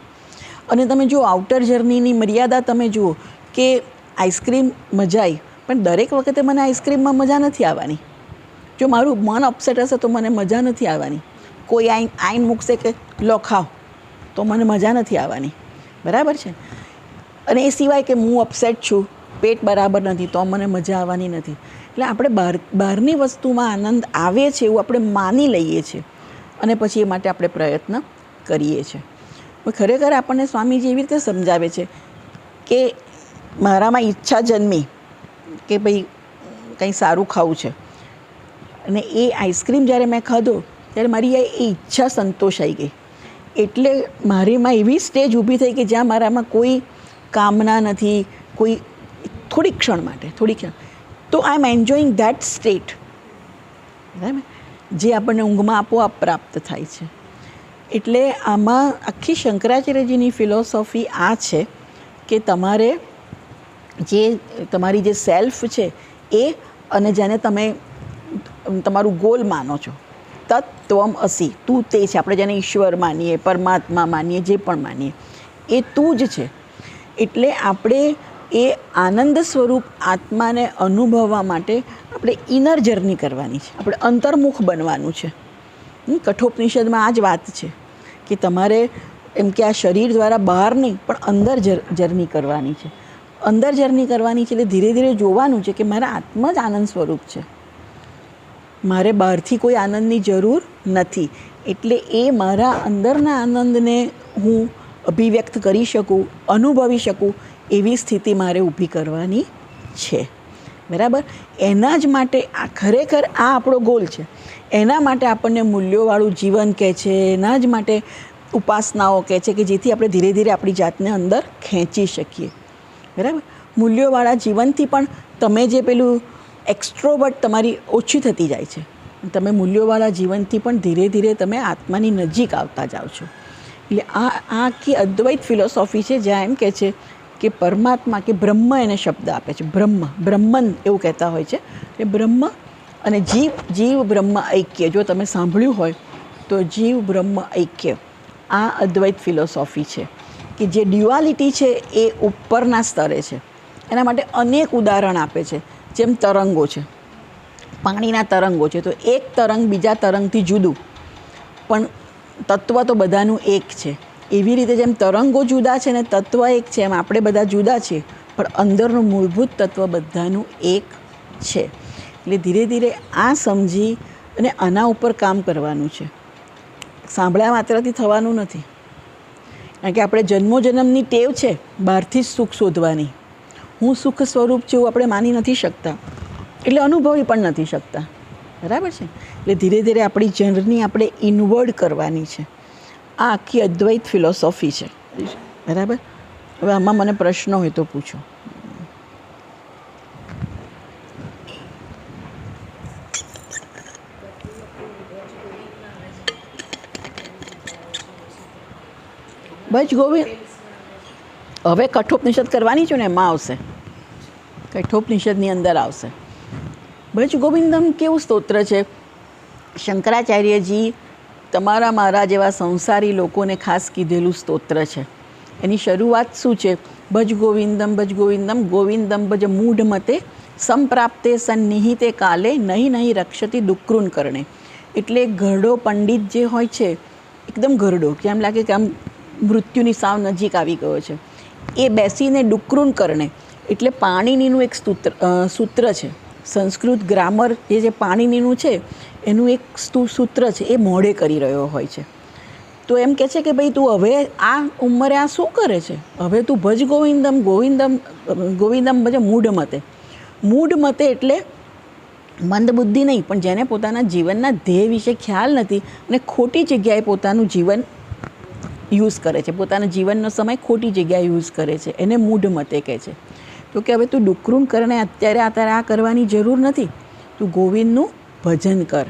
અને તમે જુઓ આઉટર જર્નીની મર્યાદા તમે જુઓ કે આઈસ્ક્રીમ મજા આવી, પણ દરેક વખતે મને આઈસ્ક્રીમમાં મજા નથી આવવાની. જો મારું મન અપસેટ હશે તો મને મજા નથી આવવાની. કોઈ આઈન મૂકશે કે લો ખાઓ તો મને મજા નથી આવવાની. બરાબર છે? અને એ સિવાય કે હું અપસેટ છું, પેટ બરાબર નથી તો મને મજા આવવાની નથી. એટલે આપણે બહારની વસ્તુમાં આનંદ આવે છે એવું આપણે માની લઈએ છીએ અને પછી એ માટે આપણે પ્રયત્ન કરીએ છીએ. ખરેખર આપણને સ્વામીજી એવી રીતે સમજાવે છે કે મારામાં ઈચ્છા જન્મી કે ભાઈ કંઈ સારું ખાવું છે, અને એ આઈસ્ક્રીમ જ્યારે મેં ખાધો ત્યારે મારી એ ઈચ્છા સંતોષાઈ ગઈ. એટલે મારીમાં એવી સ્ટેજ ઊભી થઈ કે જ્યાં મારામાં કોઈ કામના નથી, કોઈ થોડી ક્ષણ તો આઈ એમ એન્જોઈંગ ધેટ સ્ટેટ. બરાબર? જે આપણને ઊંઘમાં આપોઆપ પ્રાપ્ત થાય છે. એટલે આમાં આખી શંકરાચાર્યજીની ફિલોસોફી આ છે કે તમારે તમારી જે સેલ્ફ છે એ, અને જેને તમે તમારું ગોલ માનો છો, તત્વમ અસી, તું તે છે. આપણે જેને ઈશ્વર માનીએ, પરમાત્મા માનીએ, જે પણ માનીએ, એ તું જ છે. એટલે આપણે એ આનંદ સ્વરૂપ આત્માને અનુભવવા માટે આપણે ઇનર જર્ની કરવાની છે. આપણે અંતર્મુખ બનવાનું છે. કઠોપનિષદમાં આ જ વાત છે કે તમારે એમ કે આ શરીર દ્વારા બહાર નહીં પણ અંદર જર્ની કરવાની છે. અંદર જર્ની કરવાની છે એટલે ધીરે ધીરે જોવાનું છે કે મારા આત્મા જ આનંદ સ્વરૂપ છે, મારે બહારથી કોઈ આનંદની જરૂર નથી. એટલે એ મારા અંદરના આનંદને હું અભિવ્યક્ત કરી શકું, અનુભવી શકું એવી સ્થિતિ મારે ઊભી કરવાની છે. બરાબર? એના જ માટે આ ખરેખર આ આપણો ગોલ છે. એના માટે આપણને મૂલ્યોવાળું જીવન કહે છે, એના જ માટે ઉપાસનાઓ કહે છે કે જેથી આપણે ધીરે ધીરે આપણી જાતને અંદર ખેંચી શકીએ. બરાબર? મૂલ્યોવાળા જીવનથી પણ તમે જે પેલું એક્સ્ટ્રોવર્ટ તમારી ઓછી થતી જાય છે. તમે મૂલ્યોવાળા જીવનથી પણ ધીરે ધીરે તમે આત્માની નજીક આવતા જાઓ છો. એટલે આ આખી અદ્વૈત ફિલોસોફી છે, જ્યાં એમ કહે છે કે પરમાત્મા કે બ્રહ્મ એને શબ્દ આપે છે. બ્રહ્મન એવું કહેતા હોય છે કે બ્રહ્મ અને જીવ બ્રહ્મ ઐક્ય. જો તમે સાંભળ્યું હોય તો જીવ બ્રહ્મ ઐક્ય આ અદ્વૈત ફિલોસોફી છે કે જે ડ્યુઆલિટી છે એ ઉપરના સ્તરે છે. એના માટે અનેક ઉદાહરણ આપે છે. જેમ તરંગો છે, પાણીના તરંગો છે, તો એક તરંગ બીજા તરંગથી જુદું, પણ તત્વ તો બધાનું એક છે. એવી રીતે જેમ તરંગો જુદા છે ને તત્વ એક છે, એમ આપણે બધા જુદા છીએ, પણ અંદરનું મૂળભૂત તત્વ બધાનું એક છે. એટલે ધીરે ધીરે આ સમજી અને આના ઉપર કામ કરવાનું છે. સાંભળ્યા માત્રથી થવાનું નથી. કારણ કે આપણે જન્મોજન્મની ટેવ છે બહારથી જ સુખ શોધવાની. હું સુખ સ્વરૂપ છું એવું આપણે માની નથી શકતા, એટલે અનુભવી પણ નથી શકતા. બરાબર છે? એટલે ધીરે ધીરે આપણી જર્ની આપણે ઇનવર્ડ કરવાની છે. આ આખી અદ્વૈત ફિલોસોફી છે. બરાબર? હવે આમાં મને પ્રશ્ન હોય તો પૂછો. ભજ ગોવિંદ હવે કઠોપનિષદ કરવાની છું ને એમાં આવશે, કઠોપનિષદની અંદર આવશે. ભજ ગોવિંદમ કેવું સ્તોત્ર છે? શંકરાચાર્યજી તમારા મારા જેવા સંસારી લોકોને ખાસ કીધેલું સ્તોત્ર છે. એની શરૂઆત શું છે? ભજ ગોવિંદમ ગોવિંદમ ભજ મૂઢ મતે સંપ્રાપ્તે સન્નિહિતે કાલે નહીં રક્ષતી દુક્કૃન કરણે. એટલે ઘરડો પંડિત જે હોય છે, એકદમ ઘરડો, કેમ લાગે કે આમ મૃત્યુની સાવ નજીક આવી ગયો છે, એ બેસીને ડુક્કૃન કરણે એટલે પાણીનીનું એક સૂત્ર છે. સંસ્કૃત ગ્રામર જે પાણીનીનું છે એનું એક સૂત્ર છે, એ મોઢે કરી રહ્યો હોય છે. તો એમ કહે છે કે ભાઈ તું હવે આ ઉંમરે આ શું કરે છે, હવે તું ભજ ગોવિંદમ ગોવિંદમ ગોવિંદમ ભજ મૂઢ મતે એટલે મંદબુદ્ધિ નહીં, પણ જેને પોતાના જીવનના ધ્યેય વિશે ખ્યાલ નથી અને ખોટી જગ્યાએ પોતાનું જીવન યુઝ કરે છે, પોતાના જીવનનો સમય ખોટી જગ્યાએ યુઝ કરે છે, એને મૂઢ મતે કહે છે. તો કે હવે તું ડુકરું કરને અત્યારે આ કરવાની જરૂર નથી, તું ગોવિંદનું ભજન કર.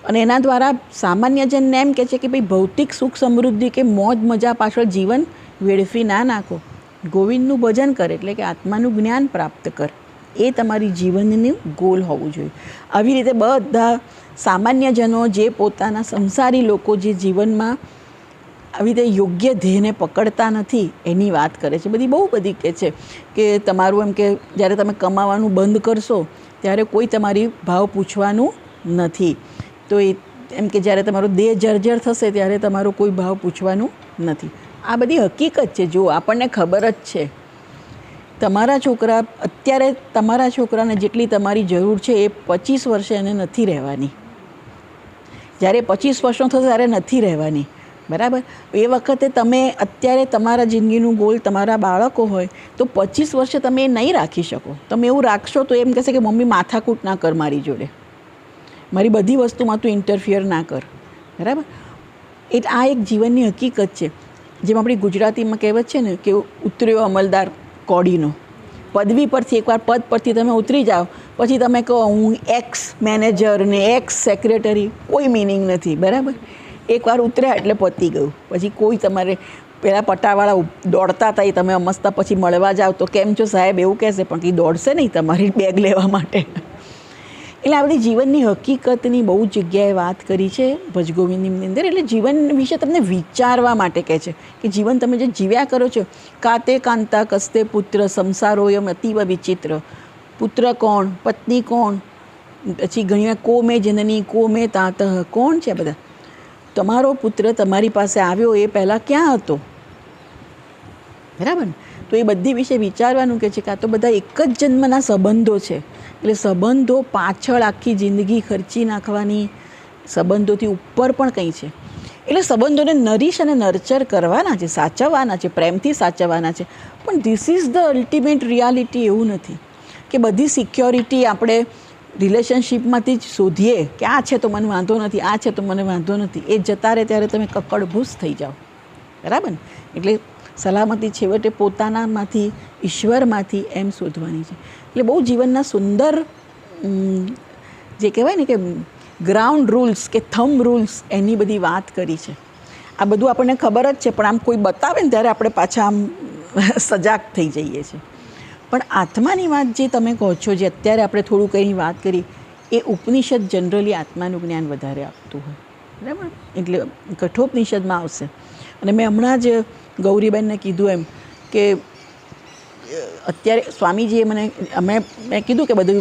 અને એના દ્વારા સામાન્ય જનને એમ કહે છે કે ભાઈ ભૌતિક સુખ સમૃદ્ધિ કે મોજ મજા પાછળ જીવન વેડફી ના નાખો, ગોવિંદનું ભજન કર એટલે કે આત્માનું જ્ઞાન પ્રાપ્ત કર, એ તમારી જીવનનું ગોલ હોવું જોઈએ. આવી રીતે બધા સામાન્ય જનો જે પોતાના સંસારી લોકો જે જીવનમાં આવી રીતે યોગ્ય ધ્યેયને પકડતા નથી એની વાત કરે છે. બહુ બધી કહે છે કે તમારું એમ કે જ્યારે તમે કમાવાનું બંધ કરશો ત્યારે કોઈ તમારી ભાવ પૂછવાનું નથી. તો એ એમ કે જ્યારે તમારો દેહ જર્જર થશે ત્યારે તમારો કોઈ ભાવ પૂછવાનું નથી. આ બધી હકીકત છે. જો આપણને ખબર જ છે તમારા છોકરા અત્યારે તમારા છોકરાને જેટલી તમારી જરૂર છે એ 25 વર્ષે એને નથી રહેવાની. જ્યારે 25 વર્ષનો થશે ત્યારે નથી રહેવાની, બરાબર. એ વખતે તમે અત્યારે તમારા જિંદગીનું ગોલ તમારા બાળકો હોય તો 25 વર્ષે તમે એ નહીં રાખી શકો. તમે એવું રાખશો તો એમ કહેશે કે મમ્મી માથાકૂટ ના કર મારી જોડે, મારી બધી વસ્તુમાં તું ઇન્ટરફિયર ના કર, બરાબર. આ એક જીવનની હકીકત છે. જેમ આપણી ગુજરાતીમાં કહેવત છે ને કે ઉતર્યો અમલદાર કોડીનો. પદવી પરથી એકવાર પદ પરથી તમે ઉતરી જાઓ પછી તમે કહો હું એક્સ મેનેજર ને એક્સ સેક્રેટરી, કોઈ મિનિંગ નથી, બરાબર. એકવાર ઉતર્યા એટલે પતી ગયું. પછી કોઈ તમારે પેલા પટાવાળા દોડતા હતા એ તમે અમસ્તા પછી મળવા જાઓ તો કેમ છો સાહેબ એવું કહેશે, પણ કંઈ દોડશે નહીં તમારી બેગ લેવા માટે. એટલે આ બધી જીવનની હકીકતની બહુ જગ્યાએ વાત કરી છે ભજગોવિંદની અંદર. એટલે જીવન વિશે તમને વિચારવા માટે કહે છે કે જીવન તમે જે જીવ્યા કરો છો, કાતે કાંતા કસ્તે પુત્ર સંસારોયમ અતીવ વિચિત્ર. પુત્ર કોણ, પત્ની કોણ, પછી ઘણીવાર કો મે જનની કો મે તાતઃ, કોણ છે બધા. તમારો પુત્ર તમારી પાસે આવ્યો એ પહેલાં ક્યાં હતો, બરાબર. તો એ બધી વિશે વિચારવાનું કે છે કે આ તો બધા એક જ જન્મના સંબંધો છે. એટલે સંબંધો પાછળ આખી જિંદગી ખર્ચી નાખવાની, સંબંધોથી ઉપર પણ કંઈ છે. એટલે સંબંધોને નરીશ અને નર્ચર કરવાના છે, સાચવવાના છે, પ્રેમથી સાચવવાના છે. પણ this is the ultimate reality. એવું નથી કે બધી સિક્યોરિટી આપણે રિલેશનશીપમાંથી જ શોધીએ કે આ છે તો મને વાંધો નથી, આ છે તો મને વાંધો નથી. એ જતા રહે ત્યારે તમે કક્કડભૂસ થઈ જાઓ, બરાબર ને. એટલે સલામતી છેવટે પોતાનામાંથી, ઈશ્વરમાંથી એમ શોધવાની છે. એટલે બહુ જીવનના સુંદર જે કહેવાય ને કે ગ્રાઉન્ડ રૂલ્સ કે થંબ રૂલ્સ એની બધી વાત કરી છે. આ બધું આપણને ખબર જ છે પણ આમ કોઈ બતાવે ને ત્યારે આપણે પાછા આમ સજાગ થઈ જઈએ છીએ. પણ આત્માની વાત જે તમે કહો છો, જે અત્યારે આપણે થોડું કંઈ વાત કરી, એ ઉપનિષદ જનરલી આત્માનું જ્ઞાન વધારે આપતું હોય, બરાબર. એટલે કઠોપનિષદમાં આવશે. અને મેં હમણાં જ ગૌરીબેનને કીધું એમ કે અત્યારે સ્વામીજીએ મેં કીધું કે બધું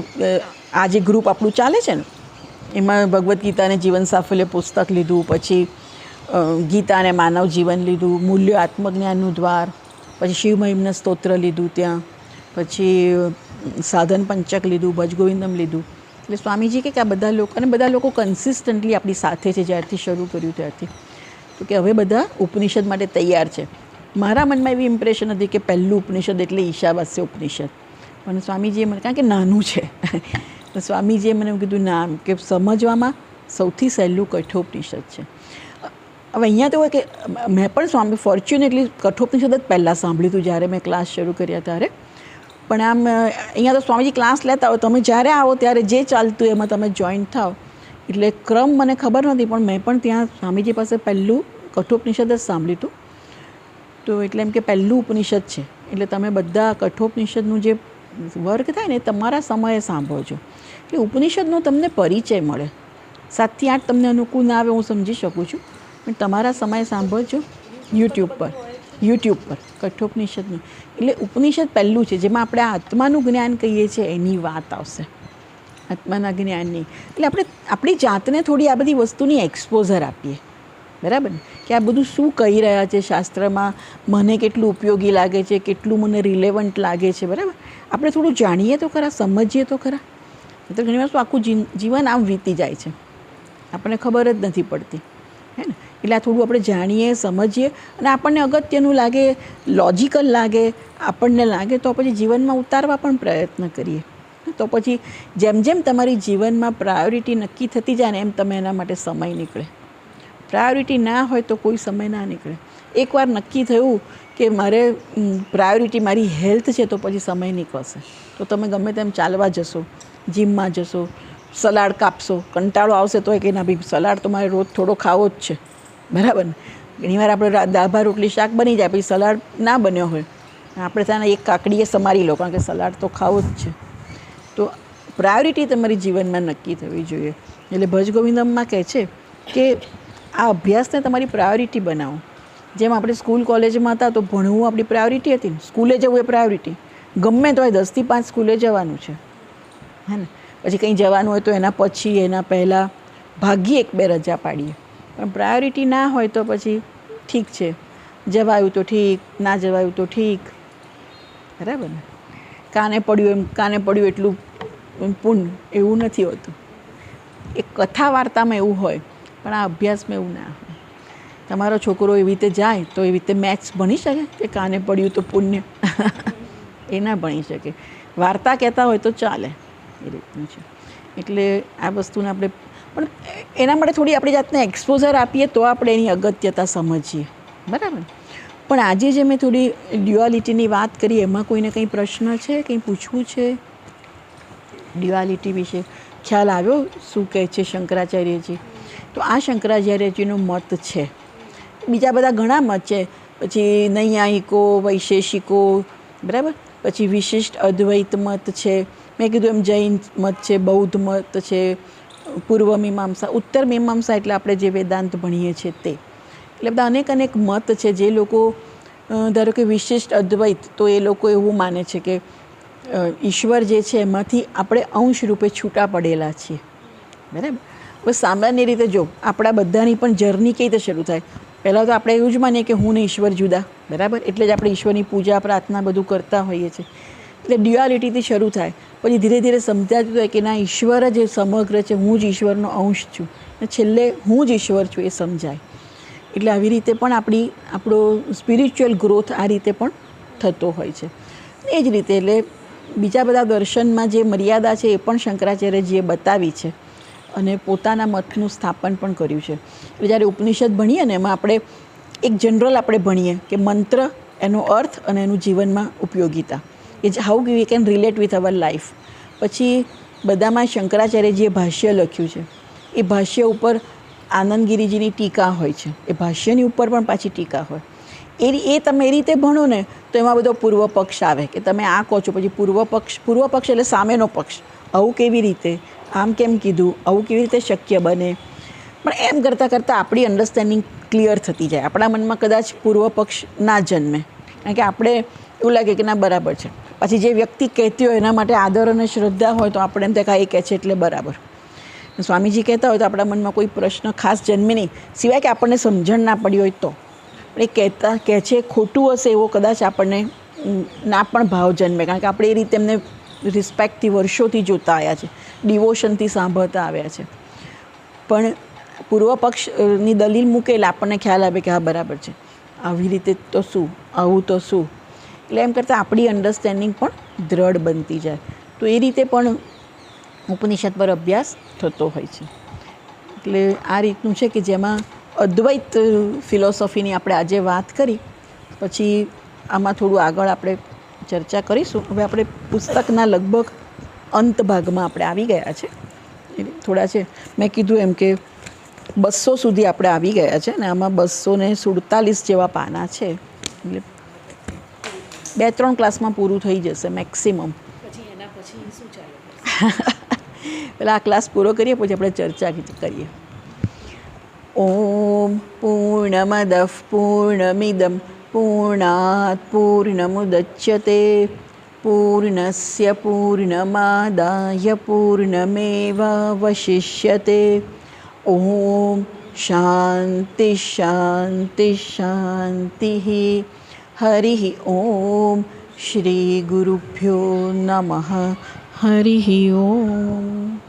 આ જે ગ્રુપ આપણું ચાલે છે ને એમાં ભગવદ્ ગીતાને જીવન સાફલ્ય પુસ્તક લીધું, પછી ગીતાને માનવ જીવન લીધું, મૂલ્ય આત્મજ્ઞાનનું દ્વાર, પછી શિવમહિમના સ્તોત્ર લીધું ત્યાં, પછી સાધન પંચક લીધું, ભજગોવિંદમ લીધું. એટલે સ્વામીજી કે આ બધા લોકો કન્સિસ્ટન્ટલી આપણી સાથે છે જ્યારથી શરૂ કર્યું ત્યારથી. તો કે હવે બધા ઉપનિષદ માટે તૈયાર છે. મારા મનમાં એવી ઇમ્પ્રેશન હતી કે પહેલું ઉપનિષદ એટલે ઈશાવાસ્ય ઉપનિષદ, પણ સ્વામીજીએ મને, કારણ કે નાનું છે, તો સ્વામીજીએ મને એવું કીધું ના, કે સમજવામાં સૌથી સહેલું કઠોપનિષદ છે. હવે અહીંયા તો હોય કે મેં પણ ફોર્ચ્યુનેટલી કઠોપનિષદ જ પહેલાં સાંભળ્યું હતું જ્યારે મેં ક્લાસ શરૂ કર્યા ત્યારે. પણ આમ અહીંયા તો સ્વામીજી ક્લાસ લેતા હોય, તમે જ્યારે આવો ત્યારે જે ચાલતું એમાં તમે જોઈન થાવ. એટલે ક્રમ મને ખબર નથી, પણ મેં પણ ત્યાં સ્વામીજી પાસે પહેલું કઠોપનિષદ જ સાંભળ્યું હતું. તો એટલે એમ કે પહેલું ઉપનિષદ છે. એટલે તમે બધા કઠોપનિષદનું જે વર્ગ થાય ને તમારા સમયે સાંભળજો. એટલે ઉપનિષદનો તમને પરિચય મળે. 7 થી 8 તમને અનુકૂળ ના આવે હું સમજી શકું છું, પણ તમારા સમયે સાંભળજો યુટ્યુબ પર કઠોપનિષદનું. એટલે ઉપનિષદ પહેલું છે જેમાં આપણે આત્માનું જ્ઞાન કહીએ છીએ એની વાત આવશે, આત્માના જ્ઞાનની. એટલે આપણે આપણી જાતને થોડી આ બધી વસ્તુની એક્સપોઝર આપીએ, બરાબર ને, કે આ બધું શું કહી રહ્યા છે શાસ્ત્રમાં, મને કેટલું ઉપયોગી લાગે છે, કેટલું મને રિલેવન્ટ લાગે છે. બરાબર, આપણે થોડું જાણીએ તો ખરા, સમજીએ તો ખરા. તો ઘણી વાર આખું જીવન આમ વીતી જાય છે, આપણને ખબર જ નથી પડતી, હે ને. એટલે આ થોડું આપણે જાણીએ, સમજીએ, અને આપણને અગત્યનું લાગે, લોજિકલ લાગે, આપણને લાગે તો પછી જીવનમાં ઉતારવા પણ પ્રયત્ન કરીએ. તો પછી જેમ જેમ તમારી જીવનમાં પ્રાયોરિટી નક્કી થતી જાય ને એમ તમે એના માટે સમય નીકળે. પ્રાયોરિટી ના હોય તો કોઈ સમય ના નીકળે. એકવાર નક્કી થયું કે મારે પ્રાયોરિટી મારી હેલ્થ છે તો પછી સમય નીકળશે. તો તમે ગમે તેમ ચાલવા જશો, જીમમાં જશો, સલાડ કાપશો, કંટાળો આવશે તો કે ના ભાઈ સલાડ તો મારે રોજ થોડો ખાવો જ છે. બરાબર ને. ઘણીવાર આપણે દાળ ભાત રોટલી શાક બની જાય પછી સલાડ ના બન્યો હોય, આપણે ત્યાં એક કાકડીએ સમારી લો, કારણ કે સલાડ તો ખાવું જ છે. તો પ્રાયોરિટી તમારી જીવનમાં નક્કી થવી જોઈએ. એટલે ભજ ગોવિંદમમાં કહે છે કે આ અભ્યાસને તમારી પ્રાયોરિટી બનાવો. જેમ આપણે સ્કૂલ કોલેજમાં હતા તો ભણવું આપણી પ્રાયોરિટી હતી ને, સ્કૂલે જવું એ પ્રાયોરિટી, ગમે તો 10 થી 5 સ્કૂલે જવાનું છે, હે ને. પછી કંઈ જવાનું હોય તો એના પછી, એના પહેલાં ભાગ્યે 1-2 રજા પાડીએ. પણ પ્રાયોરિટી ના હોય તો પછી ઠીક છે, જવાયું તો ઠીક, ના જવાયું તો ઠીક. બરાબર ને. કાને પડ્યું એટલું પુણ્ય એવું નથી હોતું. એક કથા વાર્તામાં એવું હોય, પણ આ અભ્યાસમાં એવું ના હોય. તમારો છોકરો એવી રીતે જાય તો એવી રીતે મેથ્સ ભણી શકે કે કાને પડ્યું તો પુણ્ય? એ ના ભણી શકે. વાર્તા કહેતા હોય તો ચાલે, એ રીતનું છે. એટલે આ વસ્તુને આપણે પણ એના માટે થોડી આપણી જાતને એક્સપોઝર આપીએ તો આપણે એની અગત્યતા સમજીએ. બરાબર. પણ આજે જે મેં થોડી ડ્યુઆલિટીની વાત કરી, એમાં કોઈને કંઈ પ્રશ્ન છે, કંઈ પૂછવું છે ડ્યુઆલિટી વિશે? ખ્યાલ આવ્યો શું કહે છે શંકરાચાર્યજી? તો આ શંકરાચાર્યજીનો મત છે. બીજા બધા ઘણા મત છે, પછી નૈયાયિકો, વૈશેષિકો, બરાબર, પછી વિશિષ્ટ અદ્વૈત મત છે, મેં કીધું એમ જૈન મત છે, બૌદ્ધ મત છે, પૂર્વ મીમાંસા, ઉત્તર મીમાંસા એટલે આપણે જે વેદાંત ભણીએ છીએ તે. એટલે બધા અનેક મત છે. જે લોકો ધારો કે વિશિષ્ટ અદ્વૈત, તો એ લોકો એવું માને છે કે ઈશ્વર જે છે એમાંથી આપણે અંશ રૂપે છૂટા પડેલા છીએ. બરાબર. હવે સામાન્ય રીતે જો આપણા બધાની પણ જર્ની કઈ રીતે શરૂ થાય? પહેલાં તો આપણે એવું જ માનીએ કે હું ને ઈશ્વર જુદા. બરાબર. એટલે જ આપણે ઈશ્વરની પૂજા પ્રાર્થના બધું કરતા હોઈએ છીએ. એટલે ડ્યુઆલિટીથી શરૂ થાય. પછી ધીરે ધીરે સમજાતું હોય કે ના, ઈશ્વર જ સમગ્ર છે, હું જ ઈશ્વરનો અંશ છું, અને છેલ્લે હું જ ઈશ્વર છું એ સમજાય. એટલે આવી રીતે પણ આપણો સ્પિરિચ્યુઅલ ગ્રોથ આ રીતે પણ થતો હોય છે. એ જ રીતે એટલે બીજા બધા દર્શનમાં જે મર્યાદા છે એ પણ શંકરાચાર્યજીએ બતાવી છે અને પોતાના મતનું સ્થાપન પણ કર્યું છે. એટલે જ્યારે ઉપનિષદ ભણીએ ને એમાં આપણે એક જનરલ આપણે ભણીએ કે મંત્ર, એનો અર્થ અને એનું જીવનમાં ઉપયોગિતા, કે how we can relate with our life. પછી બધામાં શંકરાચાર્યજીએ ભાષ્ય લખ્યું છે. એ ભાષ્ય ઉપર આનંદગીરીજીની ટીકા હોય છે, એ ભાષ્યની ઉપર પણ પાછી ટીકા હોય. એ તમે એ રીતે ભણો ને તો એમાં બધો પૂર્વ પક્ષ આવે કે તમે આ કહો છો, પછી પૂર્વ પક્ષ એટલે સામેનો પક્ષ, આવું કેવી રીતે, આમ કેમ કીધું, આવું કેવી રીતે શક્ય બને. પણ એમ કરતાં કરતાં આપણી અન્ડરસ્ટેન્ડિંગ ક્લિયર થતી જાય. આપણા મનમાં કદાચ પૂર્વ પક્ષ ના જન્મે, કારણ કે આપણે એવું લાગે કે ના બરાબર છે. પછી જે વ્યક્તિ કહેતી હોય એના માટે આદર અને શ્રદ્ધા હોય તો આપણે એમ થાય એ કહે છે એટલે બરાબર. સ્વામીજી કહેતા હોય તો આપણા મનમાં કોઈ પ્રશ્ન ખાસ જન્મે નહીં, સિવાય કે આપણને સમજણ ના પડી હોય તો. પણ એ કહે છે ખોટું હશે એવો કદાચ આપણને ના પણ ભાવ જન્મે, કારણ કે આપણે એ રીતે એમને રિસ્પેક્ટથી વર્ષોથી જોતા આવ્યા છે, ડિવોશનથી સાંભળતા આવ્યા છે. પણ પૂર્વ પક્ષની દલીલ મૂકે એટલે આપણને ખ્યાલ આવે કે હા બરાબર છે, આવી રીતે તો શું, આવું તો શું. એટલે એમ કરતાં આપણી અન્ડરસ્ટેન્ડિંગ પણ દ્રઢ બનતી જાય. તો એ રીતે પણ ઉપનિષદ પર અભ્યાસ થતો હોય છે. એટલે આ રીતનું છે કે જેમાં અદ્વૈત ફિલોસોફીની આપણે આજે વાત કરી, પછી આમાં થોડું આગળ આપણે ચર્ચા કરીશું. હવે આપણે પુસ્તકના લગભગ અંત ભાગમાં આપણે આવી ગયા છે. થોડા છે, મેં કીધું એમ કે 200 સુધી આપણે આવી ગયા છે, અને આમાં 247 જેવા પાના છે. એટલે 2-3 ક્લાસમાં પૂરું થઈ જશે મેક્સિમમ. પેલા આ ક્લાસ પૂરો કરીએ પછી આપણે ચર્ચા કરીએ. ઓમ પૂર્ણમદ પૂર્ણમિદમ પૂર્ણાત પૂર્ણમુદચ્યતે પૂર્ણસ્ય પૂર્ણમાદાય પૂર્ણમેવાવશિષ્યતે. ઓમ શાંતિ શાંતિ શાંતિ. હરિ ઓમ. શ્રી ગુરુભ્યો નમઃ. હરિ ઓમ.